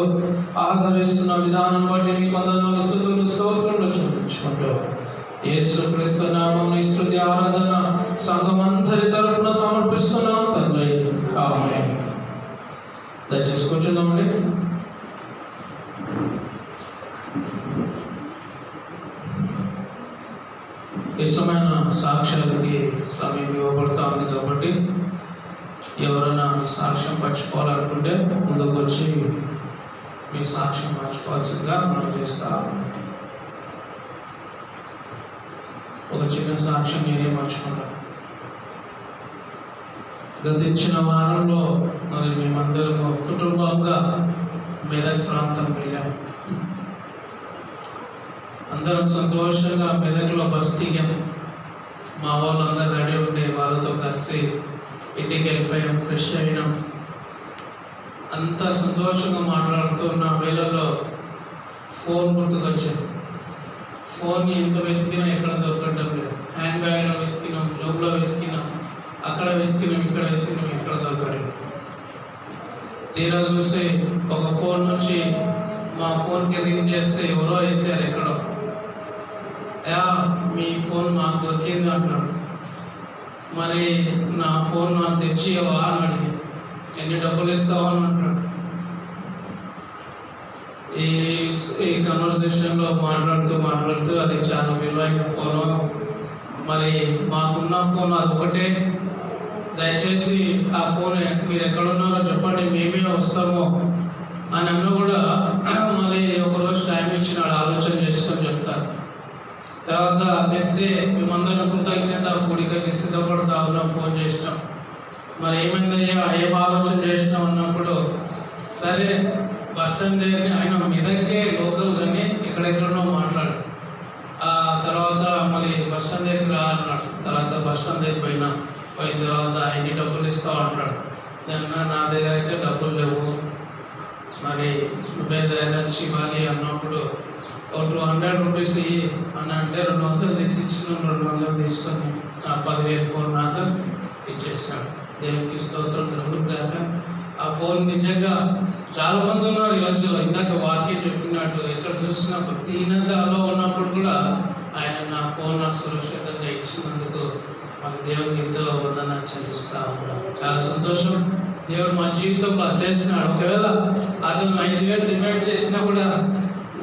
ఆదరిస్తున్న విధానం బట్టి మీకు వందనాలు, స్తుతులు, స్తోత్రాలు చెల్లించుకుంటూ యేసుక్రీస్తు నామమున ఈ స్తుతి ఆరాధన సంఘమందరి తరపున సమర్పిస్తున్నాం తండ్రి, ఆమేన్. దయచేసి కూర్చుందామండి. ఇష్టమైన సాక్ష్యాలకి సమయం ఇవ్వబడతా ఉంది కాబట్టి ఎవరైనా మీ సాక్ష్యం పంచుకోవాలనుకుంటే ముందుకు వచ్చి మీ సాక్ష్యం పంచుకోవాల్సిందిగా మనం చేస్తాం. ఒక చిన్న సాక్ష్యం నేనే పంచుకున్నాను. గతించిన వారంలో మరి మేమందరము కుటుంబంగా మెదక్ ప్రాంతం వెళ్ళాము. అందరం సంతోషంగా మెదక్లో బస్ దిగాం. మా వాళ్ళందరూ రెడీ ఉండే వాళ్ళతో కలిసి ఇంటికి వెళ్ళిపోయాం, ఫ్రెష్ అయినాం. అంతా సంతోషంగా మాట్లాడుతున్న వేళల్లో ఫోన్ గుర్తుకొచ్చాను. ఫోన్ ఎంత వెతికినా ఎక్కడ దొరకడం లేదు. హ్యాండ్ బ్యాగ్లో వెతికినాం, జోబులో వెతికినాం, అక్కడ వెతికినాం, ఇక్కడ వెతికినాం, ఎక్కడ దొరకలేదు. తీరా చూసి ఒక ఫోన్ నుంచి మా ఫోన్కి రింగ్ చేస్తే ఎవరో ఎత్తారు ఎక్కడో. అయ్యా మీ ఫోన్ మాకు దొరికింది అంటాడు. మరి నా ఫోన్ నాకు తెచ్చివా అని అడిగి, ఎన్ని డబ్బులు ఇస్తావు అని అంటాడు. ఈ కన్వర్సేషన్లో మాట్లాడుతూ అది చాలా విలువైన ఫోను, మరి మాకున్న ఫోన్ అది ఒకటే, దయచేసి ఆ ఫోన్ మీరు ఎక్కడున్నారో చెప్పండి, మేమే వస్తాము అని అన్న కూడా మళ్ళీ ఒకరోజు టైం ఇచ్చినాడు ఆలోచన చేసుకొని చెప్తారు. తర్వాత నెక్స్ట్ డే మేమందరం కృతజ్ఞత కూడికకి సిద్ధపడతా ఉన్నాం. ఫోన్ చేసినాం, మరి ఏమైందయ్యా ఏం ఆలోచన చేసినాం అన్నప్పుడు, సరే బస్ స్టాండ్ దగ్గర ఆయన మీదకే లోకల్ కానీ ఎక్కడెక్కడో మాట్లాడు. ఆ తర్వాత మళ్ళీ బస్ స్టాండ్ దగ్గర రా అన్నాడు. తర్వాత బస్ స్టాండ్ దగ్గర పోయిన తర్వాత ఎన్ని డబ్బులు ఇస్తావు అంటాడు. నా దగ్గర అయితే డబ్బులు లేవు, మరి నువ్వే ఏదైనా ఇవ్వాలి అన్నప్పుడు ఒక 200 రూపీస్ ఇయ్యి అని అంటే 200 తీసి ఇచ్చిన 200 తీసుకొని ఆ 10,000 ఫోన్ నాకు ఇచ్చేసాడు. దేవునికి స్తోత్రం జరుగుగాక. ఆ ఫోన్ నిజంగా చాలా మంది ఉన్నారు ఈ రోజుల్లో. ఇందాక వాక్యం చెప్పినట్టు ఎక్కడ చూసినా దీనతలో ఉన్నప్పుడు కూడా ఆయన నా ఫోన్ నాకు సురక్షితంగా ఇచ్చినందుకు మన దేవునికి ఎంతో వందనాలు చెల్లిస్తా ఉన్నాం. చాలా సంతోషం. దేవుడు మా జీవితంలో చేసినాడు. ఒకవేళ అతను 5,000 డిమాండ్ చేసినా కూడా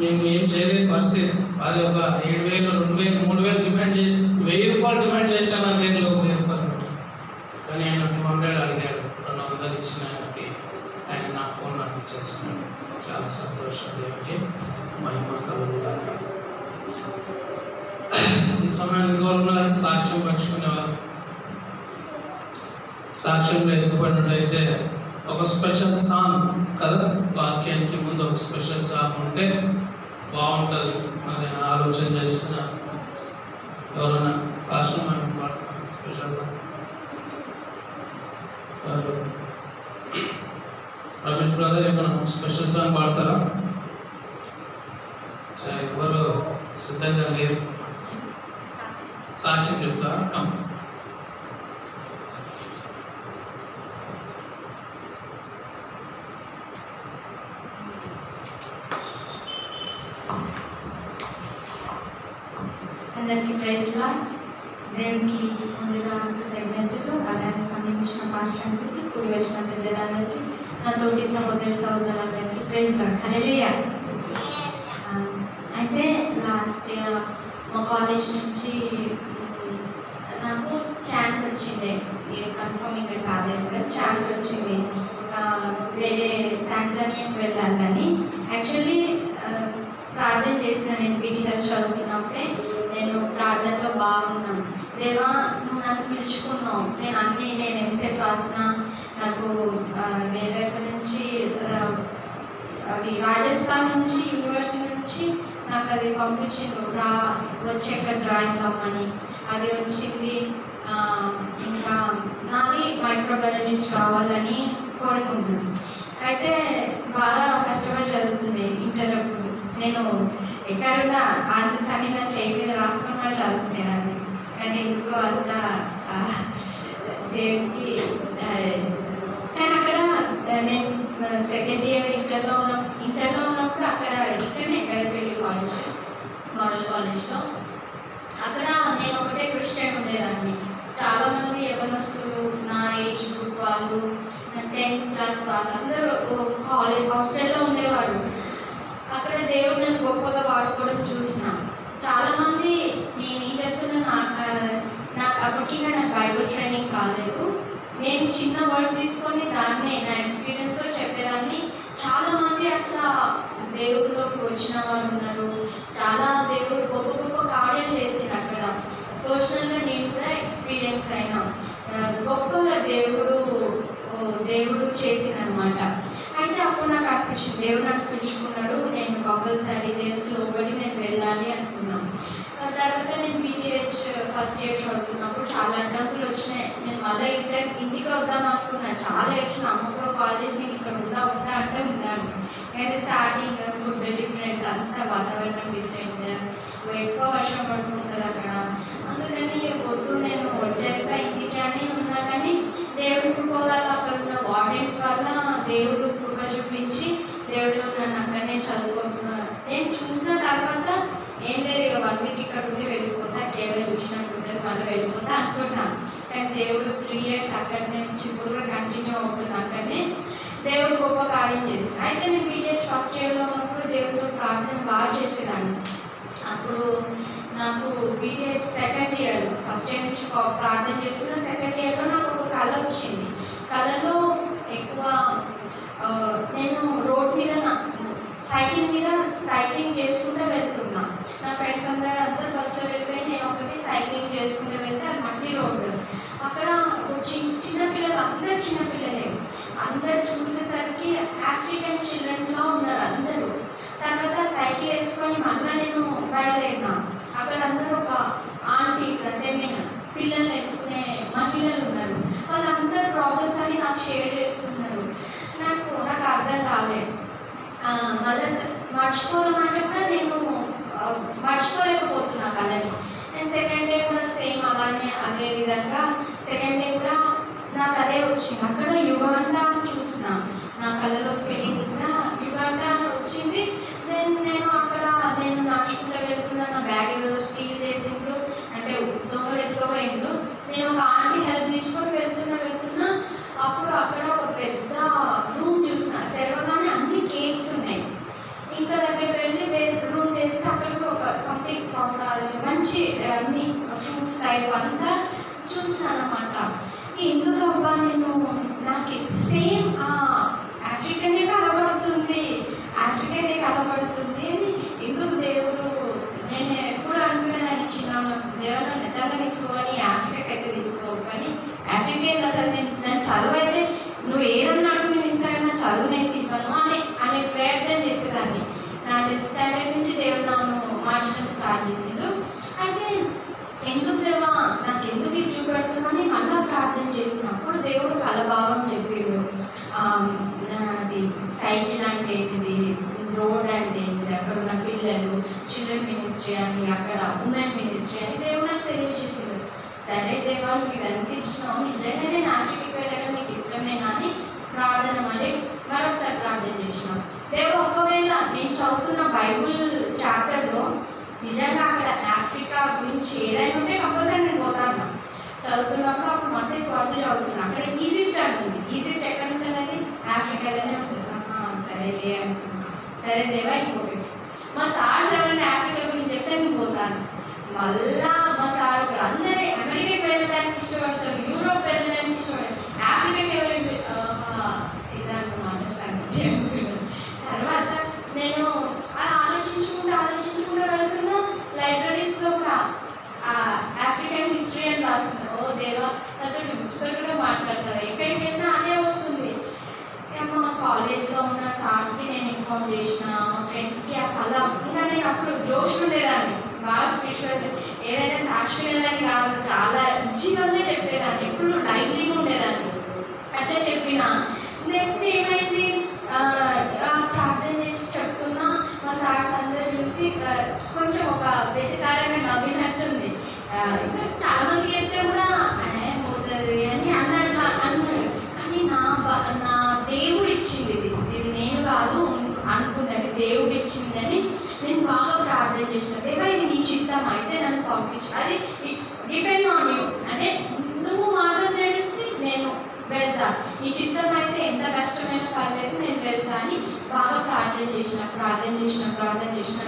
మేము ఏం చేయలేని పరిస్థితి. అది ఒక 7,000, 2,000, 3,000 డిమాండ్ చేసి 1,000 రూపాయలు డిమాండ్ చేసినా నా దగ్గర 1,000 రూపాయలు. కానీ ఆయన 200 అడిగాడు, 200 ఇచ్చిన ఆయనకి ఆయన నా ఫోన్ నాకు ఇచ్చేసినాడు. చాలా సంతోషం. దేవుడికి మహిమ కలుగుగాక. ఈ సమయాన్ని కోరుకున్నారు సాక్ష్యం పంచుకునేవారు. సాక్ష్యం లేకపోయినట్లయితే ఒక స్పెషల్ సాంగ్ కదా, వాక్యానికి ముందు ఒక స్పెషల్ సాంగ్ ఉంటే బాగుంటుంది అని ఆలోచన చేస్తున్న ఎవరైనా రాష్ట్రం స్పెషల్ సాంగ్ రమేష్ బ్రదర్ ఏమైనా స్పెషల్ సాంగ్ పాడతారా? ఎవరు సిద్ధంగా లేరు. సాక్ష్యం చెప్తారా? అందరికీ ప్రైజ్లా దేవునికి ముందుగా కృతజ్ఞతలు, అలాగే సమీపించిన పాస్టర్కి, కూడి వచ్చిన పెద్దలందరికీ, నా తోటి సహోదరులందరికీ ప్రైజ్లా. హల్లెలూయా. అయితే లాస్ట్ మా కాలేజ్ నుంచి నాకు ఛాన్స్ వచ్చింది, కన్ఫర్మింగ్ కాలేదు కదా, ఛాన్స్ వచ్చింది వేరే టాంజానియాకి వెళ్ళాను. కానీ యాక్చువల్లీ ప్రార్థన చేసిన నేను పీడిఎస్ చదువుతున్నప్పుడే నేను ప్రార్థనలో బాగున్నాను. దేవా నువ్వు నన్ను పిలుచుకున్నావు, నేను ఎంసెట్ రాసిన, నాకు వేరే నుంచి అది రాజస్థాన్ నుంచి యూనివర్సిటీ నుంచి నాకు అది పంపించిండ్రు, వచ్చి ఇక్కడ డ్రాయింగ్ అమ్మని, అది వచ్చింది. ఇంకా నాది మైక్రోబయాలజిస్ట్ రావాలని కోరుకుంటున్నాను. అయితే బాగా కష్టపడి చదువుతుంది ఇంటర్ అప్పుడు. నేను ఎక్కడున్నా ఆన్సర్స్ అన్ని నా చేయి మీద రాసుకున్నాడు చదువుకునేదాన్ని. కానీ ఎందుకో అంత దేవుడికి కానీ అక్కడ నేను సెకండ్ ఇయర్ ఇంటర్లో ఉన్నప్పుడు అక్కడ ఇక్కడనే గరిపల్లి కాలేజ్, మోడల్ కాలేజ్లో, అక్కడ నేను ఒకటే క్రిస్టియన్ ఉండేదాన్ని. చాలామంది యవనస్తులు నా ఏజ్ గ్రూప్ వాళ్ళు, 10th క్లాస్ వాళ్ళు అందరూ హాస్టల్లో ఉండేవారు. అక్కడ దేవుడు నన్ను గొప్పగా వాడుకోవడం చూసిన. చాలామంది నేను ఏం చెప్తున్నా, నాకు అప్పటిగా నాకు బైబుల్ ట్రైనింగ్ కాలేదు. నేను చిన్న వర్డ్స్ తీసుకొని దాన్నే నా ఎక్స్పీరియన్స్తో చెప్పేదాన్ని. చాలామంది అట్లా దేవుడిలోకి వచ్చిన వాళ్ళు ఉన్నారు. చాలా దేవుడు గొప్ప గొప్ప కార్యం చేసింది అక్కడ. పర్సనల్గా నేను కూడా ఎక్స్పీరియన్స్ అయినా. గొప్పగా దేవుడు చేసిందనమాట. అయితే అప్పుడు నాకు అనిపించింది, దేవుడు నాకు పిలుచుకున్నాడు, నేను కంపల్సరీ దేవుడికి లోబడి నేను వెళ్ళాలి అనుకున్నాను. తర్వాత నేను బీటీహెచ్ ఫస్ట్ ఇయర్ చదువుతున్నప్పుడు చాలా అడ్డంకులు వచ్చినాయి. నేను మళ్ళీ ఇంటికి వద్దాం అనుకున్నాను. చాలా ఇచ్చిన అమ్మ కూడా కాలేజ్ నేను ఇక్కడ ఉంటా అంటే ఉన్నాను. కానీ స్టార్టింగ్ ఫుడ్ డిఫరెంట్, అంతా వాతావరణం డిఫరెంట్, ఎక్కువ వర్షం పడుతుంటుంది అక్కడ. అందుకని వద్దు నేను వచ్చేస్తా ఇంటికి అని ఉన్నా. కానీ దేవుడు కృప వల్ల, అక్కడ ఉన్న వార్డెన్స్ వల్ల దేవుడు కృప చూపించి దేవుడు నన్ను అక్కడనే చదువుకుంటున్నాను. నేను చూసిన తర్వాత ఏం లేదు, ఇక 1 వీక్ ఇక్కడ ఉండి వెళ్ళిపోతా, కేవలం చూసినట్టు ఉంటుంది, మళ్ళీ వెళ్ళిపోతా అనుకుంటున్నాను. కానీ దేవుడు 3 years అక్కడనే నుంచి ఇప్పుడు కూడా కంటిన్యూ అవుతుంది అక్కడనే. దేవుడు గొప్ప కార్యం చేశాను. అయితే నేను బీటెక్ ఫస్ట్ ఇయర్లో ఉన్నప్పుడు దేవుడితో ప్రార్థన బాగా చేసేదాన్ని. అప్పుడు నాకు BTech second year, first year నుంచి ప్రార్థన చేస్తున్న సెకండ్ ఇయర్లో నాకు ఒక కళ వచ్చింది. కళలో ఎక్కువ నేను రోడ్ మీద సైక్లింగ్ చేసుకుంటూ వెళ్తున్నా. నా ఫ్రెండ్స్ అందరూ బస్సులో వెళ్ళిపోయి నేను ఒకటి సైక్లింగ్ చేసుకుంటూ వెళ్తే అది మట్టి రోడ్డు. అక్కడ చిన్నపిల్లలు, అందరు చిన్నపిల్లలే, అందరు చూసేసరికి ఆఫ్రికన్ చిల్డ్రన్స్లో ఉన్నారు అందరూ. తర్వాత సైకిల్ వేసుకొని మళ్ళీ నేను బయలుదేరినా. అక్కడ అందరూ ఒక ఆంటీస్, అంటే పిల్లలు ఎత్తుకునే మహిళలు ఉన్నారు. వాళ్ళందరూ ప్రాబ్లమ్స్ అని నాకు షేర్ చేస్తున్నారు. నాకు అర్థం కాలేదు. మళ్ళీ మర్చిపోదామంటే కూడా నేను మర్చిపోలేకపోతున్నా కళని. నేను సెకండ్ డే కూడా సేమ్ అలానే అదే విధంగా సెకండ్ డే కూడా నాకు అదే వచ్చింది. అక్కడ యుగాండా చూసిన, నా కళలో స్పెల్లింగ్ కూడా యుగాండా అని వచ్చింది. దెన్ నేను నడుచుకుంటూ వెళ్తున్నా. నా బ్యాగ్లో స్టీల్ చేసిండ్రు, అంటే దొంగలు ఎత్తుకోపోయిండ్రు. నేను ఒక ఆంటీ హెల్ప్ తీసుకొని వెళ్తున్నా. అప్పుడు అక్కడ ఒక పెద్ద రూమ్ చూసిన, తెరవగానే అన్ని కేక్స్ ఉన్నాయి. ఇంకా దగ్గర వెళ్ళి రూమ్ చేస్తే అక్కడ ఒక సంథింగ్ మంచి అన్ని ఫ్రూట్స్ టైప్ అంతా చూస్తున్నాను అనమాట. ఎందుకు అబ్బా నాకు సేమ్ ఆఫ్రికనే కనబడుతుంది అని ఎందుకు దేవుడు, నేను ఎప్పుడు అనుకునేదాన్ని చిన్న దేవుడు నెట్టగా తీసుకోవాలి, ఆఫ్రికాకి అయితే తీసుకోవాలి. కానీ ఆఫ్రికా అసలు నేను చదువు అయితే నువ్వు ఏదన్నాడు నేను ఇస్తాను, నా చదువు నేను ఇవ్వను అనే ప్రయత్నం చేసేదాన్ని. నా 10th స్టాండర్డ్ నుంచి దేవుడు నన్ను మార్చడం స్టార్ట్ చేసిండు. అయితే ఎందుకు దేవా నాకు ఎందుకు ఇది చూపెడుతున్నాని మళ్ళీ ప్రార్థన చేసినప్పుడు దేవుడు కలభావం చెప్పాడు. అది సైకిల్ అంటే ఏంటిది, రోడ్ అంటే ఏంటిది, అక్కడ ఉన్న పిల్లలు, చిల్డ్రన్ మినిస్ట్రీ అని, అక్కడ ఉమెన్ మినిస్ట్రీ అని దేవుడు నాకు తెలియజేసిండు. సరే దేవా నువ్వు ఇదంతా ఇచ్చినావు, నిజంగా నేను ఆఫ్రికాకి వెళ్ళడం నీకు ఇష్టమేనా అని ప్రార్థన మరొకసారి ప్రార్థన చేసినాం. దేవా ఒకవేళ నేను చదువుతున్న బైబుల్ చాప్టర్లో నిజంగా అక్కడ ఆఫ్రికా గురించి ఏదైనా ఉంటే కంపల్సరీ నేను పోతాను. చదువుతున్నప్పుడు అప్పుడు మధ్య స్వార్థ చదువుతున్నాను. అక్కడ ఈజిప్ట్ అంటుంది. ఈజిప్ట్ ఎక్కడ ఉంటుందండి? ఆఫ్రికాలోనే ఉంటుంది. సరేలే అనుకున్నాను. సరే దేవా ఇంకొకటి, మా సార్స్ ఎవరైనా ఆఫ్రికా గురించి చెప్తే నేను పోతాను. మళ్ళా మా సార్ కూడా అందరూ అమెరికాకి వెళ్ళడానికి ఇష్టపడతారు, యూరోప్ వెళ్ళడానికి ఇష్టపడతారు, ఆఫ్రికాకి ఎవరు ఇదన్నమాట సంగతి. తర్వాత నేను అలా ఆలోచించుకుంటూ వెళ్తున్నా. లైబ్రరీస్లో కూడా ఆఫ్రికన్ హిస్టరీ అని రాస్తుంది. ఓ దేవా, నాతో బుక్స్తో కూడా మాట్లాడతావా? ఎక్కడికి వెళ్ళినా అదే వస్తుంది. మా కాలేజ్లో ఉన్న సార్స్కి నేను ఇన్ఫార్మ్ చేసిన, మా ఫ్రెండ్స్కి ఆ కళ. ఇంకా నేను అప్పుడు జోష్ ఉండేదాన్ని, బాగా స్పిరిచువల్, ఏదైనా దాచుకునేదాన్ని కాదు, చాలా ఇచ్చిగానే చెప్పేదాన్ని, ఎప్పుడు లైవ్లీగా ఉండేదాన్ని. అట్లా చెప్పిన నెక్స్ట్ ఏమైంది, ప్రార్థన చేసి చెప్తున్నా. మా సార్స్ అందరూ చూసి కొంచెం ఒక వెతికారంగా నవ్వినట్టుంది. ఇంకా చాలా మంది చెప్తే కూడా పోతుంది అని అన్నట్లా అన్నాడు. కానీ నా దేవుడు ఇచ్చింది, ఇది నేను కాదు అనుకున్నది, దేవుడు ఇచ్చిందని నేను బాగా ప్రార్థన చేసిన. దేవా, ఇది నీ చిత్తం అయితే నన్ను పంపించు. అది ఇట్స్ డిపెండ్ ఆన్ యూ. అంటే నువ్వు మార్గం తెలిస్తే నేను వెళ్తా, నీ చిత్తం అయితే ఎంత కష్టమైనా పర్లేదు నేను వెళ్తా అని బాగా ప్రార్థన చేసిన.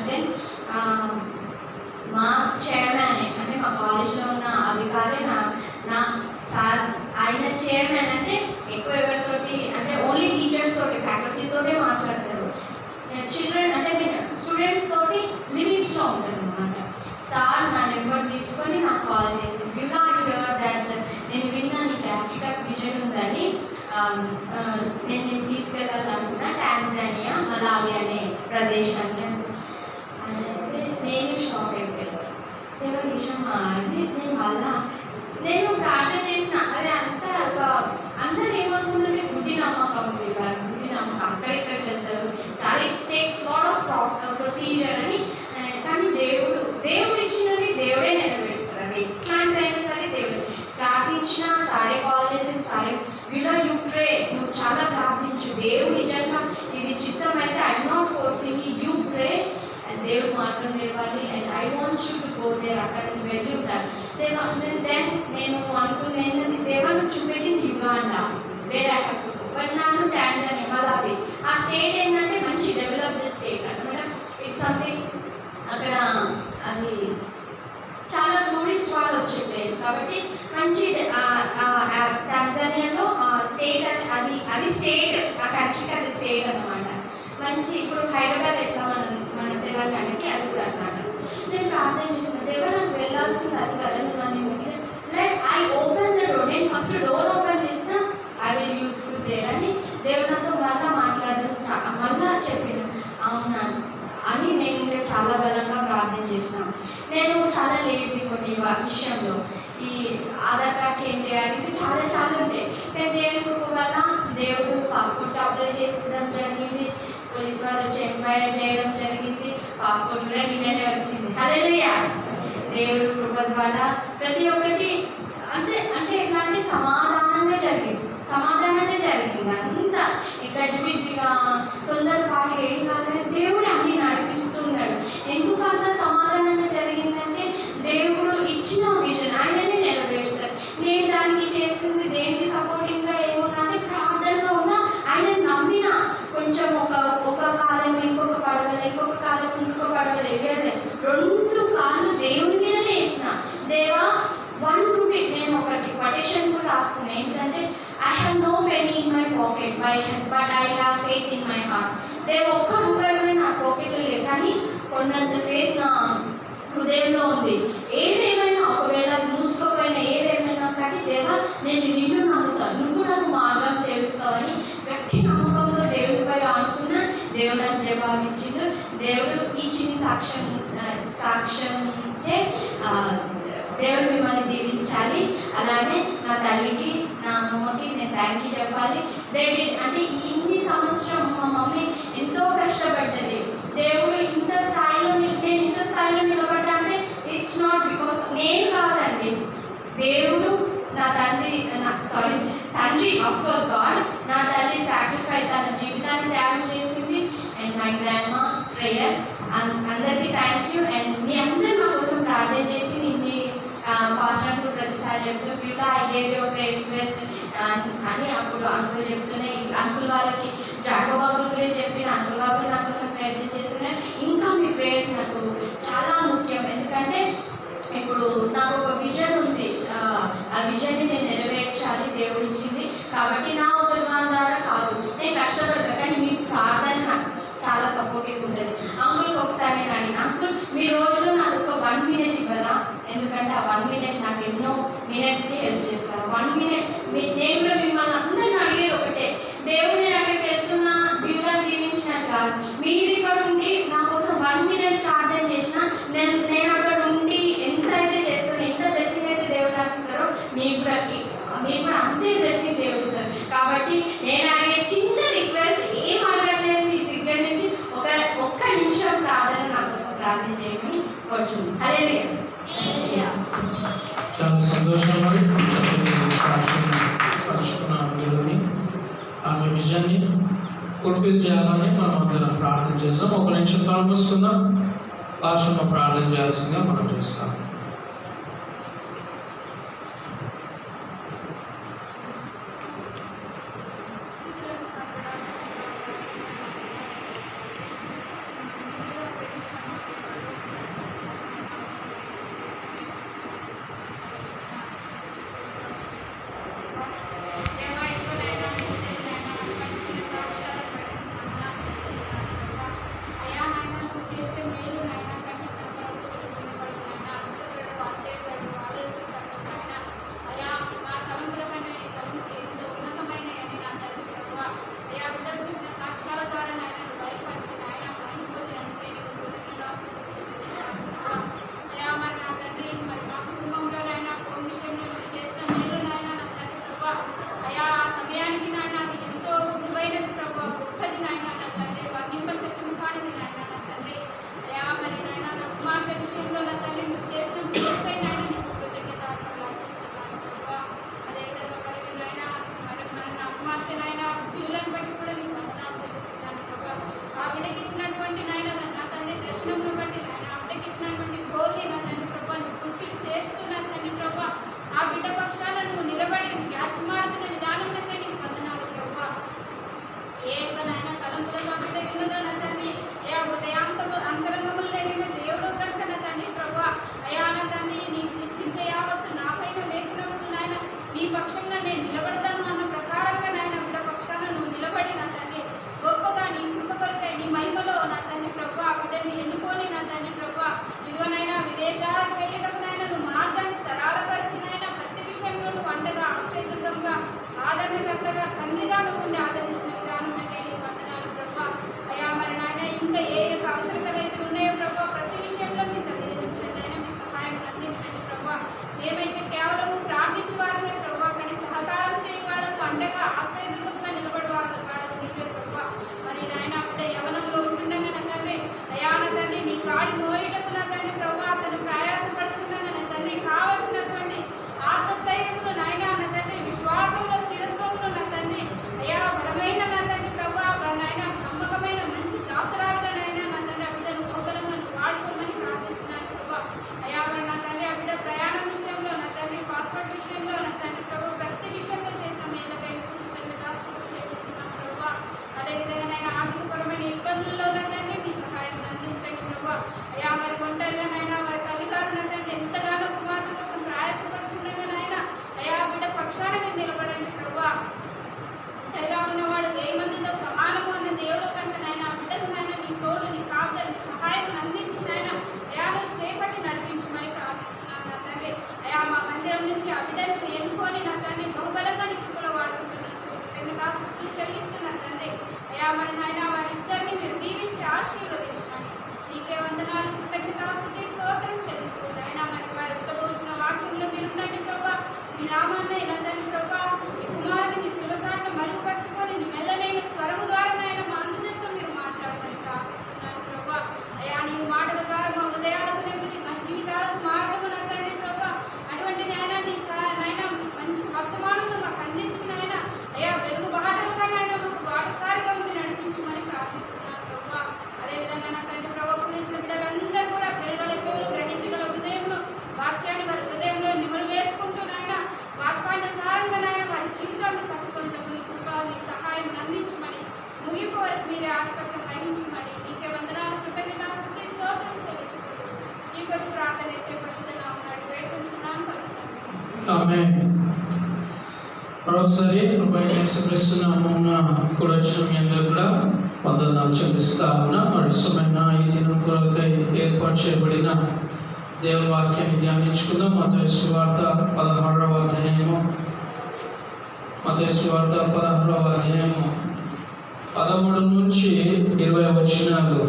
దెన్ మా చైర్మన్, అంటే మా కాలేజ్లో ఉన్న అధికారి నా సార్, ఆయన చైర్మన్. అంటే ఎక్కువ ఎవరితోటి, అంటే ఓన్లీ టీచర్స్ తోటి, ఫ్యాకల్టీతోనే మాట్లాడతారు. చిల్డ్రన్ అంటే స్టూడెంట్స్ తోటి లిమిట్స్లో ఉంటారు అన్నమాట. సార్ నా నెంబర్ తీసుకొని నాకు కాల్ చేసి, యూ నాట్ హియర్ దట్, నేను విన్నా నీకు ఆఫ్రికా విజన్ ఉందని, నేను తీసుకెళ్ళాలనుకున్నా టాంజానియా, మలావి అనే ప్రదేశాన్ని. నేను షాక్ అయిపోయాను. దేవుని విషయమా అని నేను ప్రార్థన చేసిన. అదే అంతా అందరూ ఏమనుకుంటుంటే గుడ్డి నమ్మకం, అక్కడిక్కడికి వెళ్తారు, చాలా it takes lot of procedure అని. కానీ దేవుడు ఇచ్చినది దేవుడే నెరవేరుస్తారు. అది ఎట్లాంటిదైనా సరే దేవుడు. ప్రార్థించిన సారే కాల్ చేసిన సారే విలో యూ ప్రే, నువ్వు చాలా ప్రార్థించు, దేవుడు నిజంగా ఇది చిత్తం అయితే I'm not forcing you pray, దేవుడు మాత్రం తెలవాలి, and I want you to go there, అక్కడికి వెళ్ళి ఉంటాను. దెన్ నేను అనుకుంది ఏంటంటే, దేవా నువ్వు చూపెట్టింది యుగాండా, వేరే బట్ నాకు టాంజానియా, మలావి. ఆ స్టేట్ ఏంటంటే మంచి డెవలప్డ్ స్టేట్ అనమాట. ఇట్స్ సంథింగ్ అక్కడ అది చాలా టూరిస్ట్ వాళ్ళు వచ్చే ప్లేస్ కాబట్టి మంచి టాంజానియాలో స్టేట్ అది స్టేట్, ఆ కంట్రీకి అది స్టేట్ అనమాట. మంచి ఇప్పుడు హైదరాబాద్ ఎట్లా మన తెలంగాణకి అది కూడా అనమాట. నేను ప్రార్థన చేసిన, దేవా నాకు వెళ్ళాల్సింది అది కదా, నన్ను like I open the door. నేను ఫస్ట్ డోర్ ఓపెన్ చేసిన, I will use you there అని దేవుడు నాతో మళ్ళా చెప్పాను. అవునా అని నేను ఇంకా చాలా బలంగా ప్రార్థన చేసినాను. నేను చాలా లేజీ కొన్ని విషయంలో, ఈ ఆధార్ కార్డ్ చేంజ్ చేయాలి, ఇవి చాలా ఉంటాయి. కానీ దేవుడు వల్ల దేవుడు పాస్పోర్ట్ అప్లై చేసడం జరిగింది, పోలీస్ వాళ్ళు వచ్చి ఎంక్వైరీ చేయడం జరిగింది, పాస్పోర్ట్ కూడా నిన్ననే వచ్చింది. హల్లెలూయా. దేవుడు కృప ద్వారా ప్రతి ఒక్కటి అంటే ఎట్లా అంటే సమాధానంగా జరిగింది. అంతా గజిబిజిగా తొందరపాటు ఏం కాదని దేవుడు అన్ని నడిపిస్తున్నాడు. ఎందుకు అంత సమాధానంగా జరిగిందంటే దేవుడు ఇచ్చిన విజన్ ఆయననే నెరవేరుస్తారు. నేను దానికి చేసింది దేనికి సపోర్టింగ్గా ఏమున్నా అంటే ప్రార్థనలో ఉన్న ఆయన నమ్మిన కొంచెం ఒక కాలం ఇంకొక పడవలే, ఇంకొక కాలం ఇంకొక పడవలే, 2 కాళ్ళు దేవుని మీదనే వేసిన. దేవా 1 రూపీ, నేను ఒకటి కొటేషన్ కూడా రాసుకున్నాను ఏంటంటే, I have no penny in my pocket, but I have faith in my heart. దేవా 1 రూపాయి కూడా నా పాకెట్లో లేదు, కానీ కొన్నంత ఫెయిత్ నా హృదయంలో ఉంది. ఏదేమైనా ఒకవేళ మూసుకోపోయినా ఏదేమైనా కానీ దేవా నేను నిన్ను నమ్ముతాను, నువ్వు నాకు మార్గం తెలుస్తావని గట్టి నమ్మకంతో దేవుడిపై అనుకున్న దేవుడు నాకు జవాబిచ్చిండు. దేవుడు ఇచ్చిన సాక్ష్యంతే దేవుడు మిమ్మల్ని దీవించాలి. అలానే నా తల్లికి నా అమ్మమ్మకి నేను థ్యాంక్ యూ చెప్పాలి. అంటే ఇన్ని సంవత్సరం మా మమ్మీ ఎంతో కష్టపడ్డది. దేవుడు ఇంత స్థాయిలో నేను ఇంత స్థాయిలో నిలబడ్డా అంటే ఇట్స్ నాట్ బికాస్ నేను కాదండి, దేవుడు నా తండ్రి అఫ్కోర్స్ గాడ్, నా తల్లి సాక్రిఫైస్, తన జీవితాన్ని త్యాగం చేసింది. అండ్ మై గ్రాండ్ మా ప్రేయర్, అందరికీ థ్యాంక్ యూ. అండ్ మీ అందరూ నా కోసం ప్రార్థన చేసి నిన్ను పాస్టర్ ప్రతిసారి చెప్తూ బిడ్డ I gave your prayer request అని అప్పుడు అంకుల్ చెప్తూనే అంకుల్ వాళ్ళకి జాగబాబు గురించి చెప్పిన అంకుల్ బాబు నా కోసం ప్రయత్నం చేస్తున్నారు. ఇంకా మీ ప్రేయర్స్ నాకు చాలా ముఖ్యం. ఎందుకంటే ఇప్పుడు నాకు ఒక విజన్ ఉంది. ఆ విజన్ని నేను నెరవేర్చాలి, దేవుడు ఇచ్చింది. కాబట్టి నా ఉపమానం ద్వారా కాదు, నేను కష్టపడతా, కానీ మీ ప్రార్థన నాకు చాలా సపోర్టివ్గా ఉంటుంది. అంకుల్కి ఒకసారి నేను అడిగిన, అంకుల్ మీ రోజులో నాకు ఒక 1 minute ఇవ్వరా? ఎందుకంటే ఆ 1 minute నాకు ఎన్నో మినిట్స్కి హెల్ప్ చేస్తారు. 1 minute నేను కూడా మిమ్మల్ని అందరిని అడిగేది ఒకటే, దేవుడు నేను అక్కడికి వెళ్తున్నా దేవుడిని దీవించినట్టు కాదు, మీరు ఇక్కడ ఉండి నా కోసం 1 minute ప్రార్థన చేసినా నేను అక్కడ ఉండి ఎంత అయితే చేస్తాను, ఎంత బ్లెస్సింగ్ అయితే దేవుడు నాకు ఇస్తారో మీకు కూడా అంతే బ్లెస్సింగ్ దేవుడు ఇస్తారు. కాబట్టి నేను అడిగే చిన్న రిక్వెస్ట్, ఏం అడగట్లేదు మీ దగ్గర నుంచి, ఒక్క నిమిషం ప్రార్థన నా కోసం ప్రార్థన చేయమని కోరుచున్నాను. హల్లెలూయా. చాలా సంతోషం. పంచుకున్న ఆమె విజన్ని ఫుల్ఫిల్ చేయాలని మనం అందరం ప్రార్థన చేస్తాం. ఒక నిమిషం కలుపుస్తున్నాం. పాశ్రమ ప్రార్థన చేయాల్సిందిగా మనం చేస్తాం. నీ పక్షంగా నేను నిలబడతాను అన్న ప్రకారంగా నాయన బిడ్డ పక్షాన నువ్వు నిలబడి నా తండ్రి గొప్పగా నీ కృప కొరకై నీ మహిమలో నా తండ్రి ప్రభా బిడ్డని ఎన్నుకొని నా తండ్రి ప్రభా ఇదిగోనైనా విదేశాలకు వెళ్ళటకునైనా నువ్వు మార్గాన్ని సరళపరిచినైనా ప్రతి విషయంలో నువ్వు అండగా ఆశ్రయదుర్గంగా ఆదరణకర్తగా తండ్రిగా నువ్వు ఉండి ఆదరించిన విధానం నాకై నీ వందనాలు ప్రభా. అయా మరి నాయన ఇంకా ఏ యొక్క అవసరతలు అయితే ఉన్నాయో ప్రభా ప్రతి విషయంలో మీ సన్నిధించండి అయినా మీ సహాయం అందించండి ప్రభా. మేమైతే కేవలం ప్రార్థించే వారమే ప్రభా, కానీ సహకారం చేయవాళ్ళకు అండగా ఆశ్రయదుర్గంగా నిలబడేవాళ్ళు నీవే ప్రభా. మరి నాయన బిడ్డ యవనంలో ఉంటుండగా నా తండ్రి అయా నా తండ్రి నీ గాడి మోయటకు నా తండ్రి ప్రభా అతను ప్రయాసపడుచుండగా నా తండ్రి కావలసినటువంటి ఆత్మస్థైర్యంలో నాయన నా తండ్రి విశ్వాసంలో స్థిరత్వంలో నా తండ్రి అయా బలమైన నా తండ్రి ప్రభా నాయన నమ్మకమైన మంచి దాసరాలుగా నాయన నా తండ్రి ఆ బిడ్డను బహుబలంగా వాడుకోమని ప్రార్థిస్తున్నాను ప్రభా. అయా మరి నా తండ్రి ఆ బిడ్డ ప్రయాణం విషయంలో నా తండ్రి పాస్పోర్ట్ విషయంలో నా తండ్రి ప్రభు ప్రతి విషయంలో చేసిన మేలకై తండ్రి దాసులు చేపిస్తున్నాం ప్రభా. అదేవిధంగా నేను ఆర్థికపరమైన ఇబ్బందుల్లో నా తండ్రి మీ సహాయం అందించండి ప్రభా. అయా మరి ఒంటరిగా నైనా వారి తల్లిగారు నా తండ్రి ఎంతగానో కుమార్తె కోసం ప్రయాసపడుచుండగా నాయన అయా బిడ్డ పక్షాన మీరు నిలబడండి ప్రభా. ఒంటరిగా ఉన్నవాడు 1000 మందితో సమానము అన్న దేవుడు కనుక నాయన బిడ్డకు నాయన నీ తోడు నీ కాపుదలు నీ సహాయం అందించి నాయన అయా నువ్వు చేపట్టి నడిపించమని ప్రార్థిస్తున్నాను నా తండ్రి. అయా మా మందిరం నుంచి ఆ బిడ్డను ఎన్నుకొని నా తండ్రి బహుబలంగా నీ కృపలో వాడుకుంటున్నాను కృతజ్ఞతాస్తుతులు చెల్లిస్తున్నాను తండ్రి. అయా మరి నాయన వారిద్దరిని మీరు దీవించి ఆశీర్వదించమని నీకే వందనాలు కృతజ్ఞతాస్తుతి స్తోత్రం చెల్లిస్తున్నాను. అయినా మరి వారి ఉత్తబోచిన వాక్యంలో మీరు ఉండండి ప్రభా. మీ నామాన్ని నా తండ్రి ప్రభా మీ కుమారుని మీ శిల్వచాటును మరుగుపరుచుకొని నీ మెల్లనైన స్వరము ద్వారా నాయన మా అందరితో మీరు మాట్లాడమని ప్రార్థిస్తున్నాను ప్రభా. అయా నీ మాటల ద్వారా మా హృదయాలకు నెమ్మది మా జీవితాలకు మార్గము నా తండ్రి ప్రభా. అటువంటి నాయన నీ నాయన మంచి వర్తమానంలో మాకు అందించిన ఆయన అయా వెలుగు బాటలుగా నాయన మాకు బాటసారిగా ఉండి నడిపించమని ప్రార్థిస్తున్నాను ప్రభా. అదేవిధంగా ముగింపు వరకు మీరే ఆధిపత్యం వహించమని నీకే వందనాలు కృతజ్ఞతాస్తుతి స్తోత్రం చెల్లించుకుంటూ ఈ కొద్ది ప్రార్థన చేసే పరిశుద్ధ నామమున వేడుకొంచున్నాం పలుకుతాం. ఆమేన్. మరొకసారి ప్రభువైన యేసుక్రీస్తు నామమున కూడా వచ్చిన మీ అందరూ కూడా వందనాలు చెల్లిస్తా ఉన్నా. మరి ఇష్టమైన ఈ దినం కొరకై ఏర్పాటు చేయబడిన దేవుని వాక్యాన్ని ధ్యానించుకుందాం. మత్తయి సువార్త 16వ అధ్యాయము 13 నుంచి 20 వచనాలు.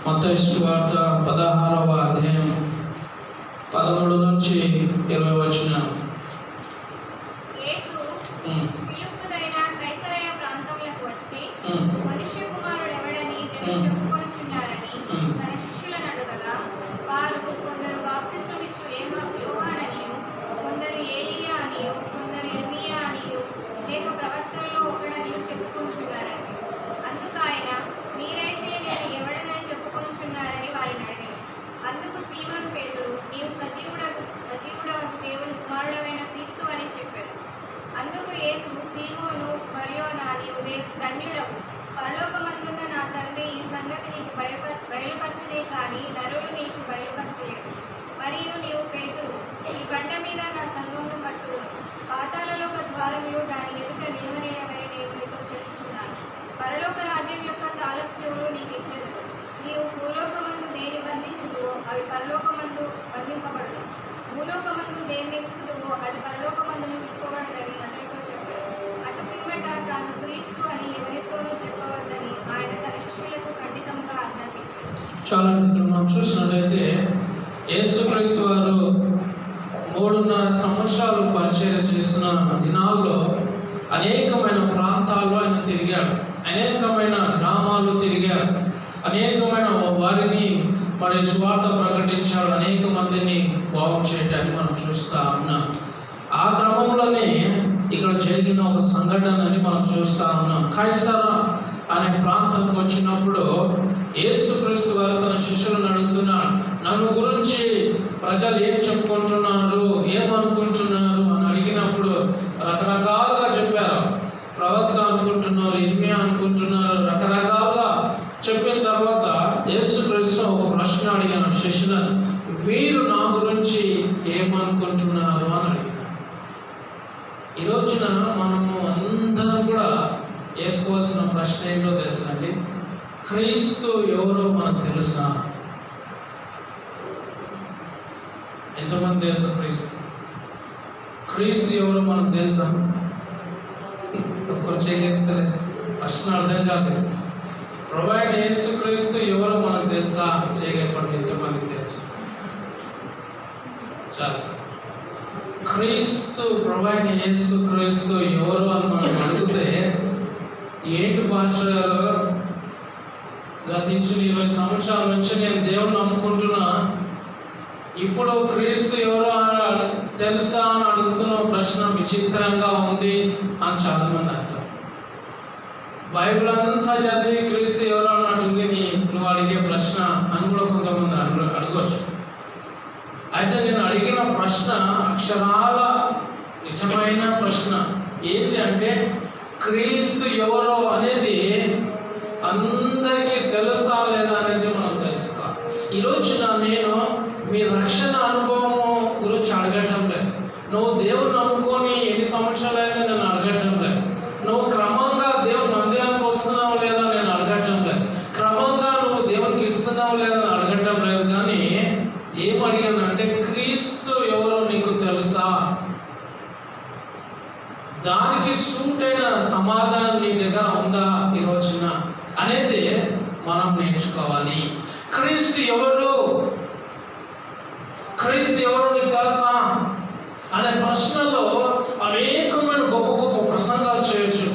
మత్తయి సువార్త 16వ అధ్యాయం 13 నుంచి 20 వచనాలు. యేసు ఫిలిప్పుదైన కైసరయ ప్రాంతములకు వచ్చి మనుష్య కుమారుడు ఎవడని జనులు చెప్పుకొనుచున్నారని తన శిష్యులను అడగగా వారు కొందరు బాప్తిస్మమిచ్చు యోహాననియు, కొందరు ఏలియా అనియు, కొందరు ఇర్మియా అనియు, లేక ప్రవక్తలలో ఒకడనియు చెప్పుకొనుచున్నారని. అందుకు ఆయన, మీరైతే నేను ఎవడనని చెప్పుకొనుచున్నారని వారిని అడిగారు. అందుకు సీమోను పేతురు, నీవు సజీవుడకు దేవుని కుమారుడవైన క్రీస్తు అని చెప్పారు. అందుకు యేసు, సీమోను బర్యోనా, నీవు ధన్యుడవు. పరలోకమందున్న నా తండ్రి ఈ సంగతి నీకు బయలుపరచలే కానీ నరులు నీకు బయలుపరచలేదు. మరియు నీవు పేతురు, ఈ బండ మీద నా సంఘమును కట్టుదును. పాతాళలోక ద్వారములు దాని ఎదుట నిలవనేయమని నేను నీతో చెప్పుచున్నాను. పరలోక రాజ్యం యొక్క తాళపు చెవులు నీకు ఇచ్చేదను. నీవు భూలోకమందు దేని బంధించుదువో అవి పరలోకమందు బంధింపబడును. భూలోకమందు దేన్ని విప్పుదువో అది పరలోకమందు విప్పబడునని అందరితో చెప్పాడు. అటు పిమ్మట తాను క్రీస్తు అని ఎవరితోనూ చెప్పవద్దని ఆయన తన శిష్యులకు ఖండితంగా ఆజ్ఞాపించాడు. చాలా ఇక్కడ మనం చూసినట్లయితే యేసుక్రీస్తు వారు 3.5 సంవత్సరాలు పరిచయం చేసిన దినాల్లో అనేకమైన ప్రాంతాల్లో ఆయన తిరిగాడు, అనేకమైన గ్రామాలు తిరిగాడు, అనేకమైన వారిని మరి సువార్త ప్రకటించాడు, అనేక మందిని బాగు చేయడాన్ని మనం చూస్తూ ఉన్నాం. ఆ క్రమంలోనే ఇక్కడ జరిగిన ఒక సంఘటనని మనం చూస్తూ ఉన్నాం. కైసరా అనే ప్రాంతంకి వచ్చినప్పుడు యేసుక్రీస్తు వారు తన శిష్యులను అడుగుతున్నాడు, నన్ను గురించి ప్రజలు ఏం చెప్పుకుంటున్నారు, ఏమనుకుంటున్నారు అని అడిగినప్పుడు రకరకాలుగా చెప్పారు. ప్రవక్త అనుకుంటున్నారు, ఇర్మియా అనుకుంటున్నారు, రకరకాలుగా చెప్పిన తర్వాత యేసుక్రీస్తు ఒక ప్రశ్న అడిగాను శిష్యులను, మీరు నా గురించి ఏమనుకుంటున్నారు అని అడిగారు. ఈ రోజున మనము అందరం కూడా వేసుకోవాల్సిన ప్రశ్న ఏంటో తెలుసా అండి? క్రీస్తు ఎవరో మనకు తెలుసా? ఎంతమంది తెలుసా క్రీస్తు ఎవరో మనకు తెలుసా? కొంచెం ప్రశ్న అర్థం కాలేదు. ప్రభువైన యేసుక్రీస్తు ఎవరో మనకు తెలుసా? చేయగలపండి, ఎంతమందికి తెలుసు? చాలా సార్. క్రీస్తు ప్రభువైన యేసుక్రీస్తు ఎవరు అని మనం అడిగితే ఏంటి పాస్టర్ గారు, గతించిన 20 సంవత్సరాల నుంచి నేను దేవుని నమ్ముకుంటున్నా, ఇప్పుడు క్రీస్తు ఎవరు అని తెలుసా అని అడుగుతున్న ప్రశ్న విచిత్రంగా ఉంది అని చాలా మంది అంటారు. బైబిల్ అంతా చదివి క్రీస్తు ఎవరు అని అడిగి నువ్వు అడిగే ప్రశ్న అని కూడా కొంతమంది అడగవచ్చు. అయితే నేను అడిగిన ప్రశ్న అక్షరాల నిజమైన ప్రశ్న ఏంటి అంటే, క్రీస్తు ఎవరో అనేది అందరికీ తెలుసా లేదా అనేది మనం తెలుసుకోవాలి. ఈరోజున నేను మీ రక్షణ అనుభవము గురించి అడగటం లేదు, నువ్వు దేవుని నమ్ముకొని ఎన్ని సంవత్సరాలైనా నేను అడగటం లేదు, నువ్వు క్రమంగా దేవుని మందిరానికి వస్తున్నావు లేదా నేను అడగటం లేదు, క్రమంగా నువ్వు దేవునికి ఇస్తున్నావు లేదా అడగటం లేదు. కానీ ఏం అడిగానంటే, క్రీస్తు ఎవరో నీకు తెలుసా? దానికి సూట్ అయిన సమాధానం నీ దగ్గర ఉందా ఈ రోజున అనేది మనం నేర్చుకోవాలి. క్రీస్తు ఎవరు, క్రీస్తు ఎవరు నీకు తెలుసా అనే ప్రశ్నలో అనేకమైన గొప్ప గొప్ప ప్రసంగాలు చేయొచ్చు.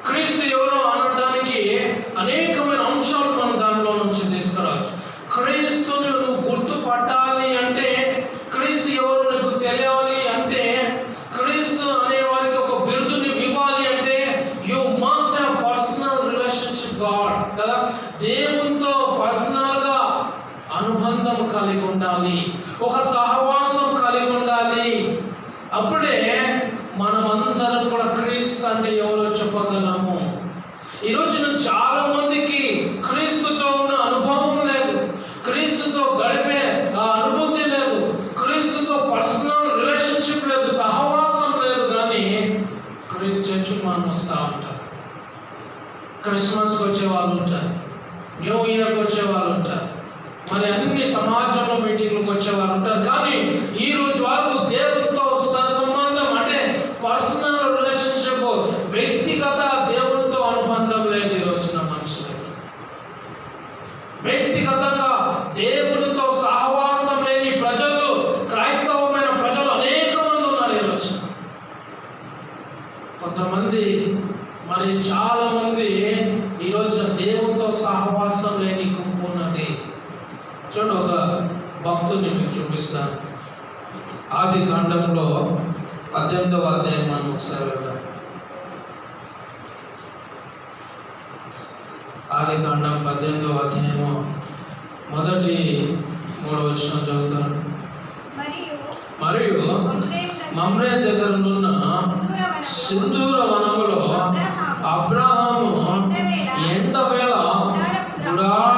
క్రీస్తు ఎవరు అనడానికి అనేకమైన అంశాలు మనం దాంట్లో నుంచి తీసుకురావచ్చు. క్రీస్తుని నువ్వు గుర్తుపట్టాలి అంటే, క్రీస్తు ఎవరు నీకు తెలియాలి అంటే, క్రీస్తు అనే వారికి ఒక బిరుదుని ఇవ్వాలి అంటే, you must have personal relationship God కదా. దేవునితో పర్సనల్గా అనుబంధం కలిగి ఉండాలి, ఒక సహవాసం కలిగి ఉండాలి. అప్పుడే మనమందరం కూడా క్రీస్తు అంటే ఎవరో చెప్పగలము. క్రిస్మస్కి వచ్చే వాళ్ళు ఉంటారు, న్యూ ఇయర్కి వచ్చే వాళ్ళు ఉంటారు, మరి అన్ని సమాజంలో మీటింగ్లకు వచ్చే వాళ్ళు ఉంటారు. కానీ ఈ రోజు వరకు దేవుడితో సంబంధం అంటే పర్సనల్ రిలేషన్షిప్, వ్యక్తిగత దేవుడితో అనుబంధం లేదు ఈ రోజున మనుషులకి. వ్యక్తిగతంగా దేవుడితో సహవాసం లేని ప్రజలు, క్రైస్తవమైన ప్రజలు అనేక మంది ఉన్నారు ఈ రోజున. కొంతమంది మరి చాలా మంది ఈ రోజున దేవుడితో సహవాసం లేని గుంపు ఉన్నది. చూడండి, ఒక భక్తుని మీకు చూపిస్తాను. ఆది కాండంలో 18వ అధ్యాయం మనం ఒకసారి వెళ్దాం. ఆది కాండం 18వ అధ్యాయము మొదటి 3వ వచనం చదువుతాను. మరియు మమ్రే దగ్గర ఉన్న సింధూర వనములో అబ్రహాము ఎండవేళ గుడారములో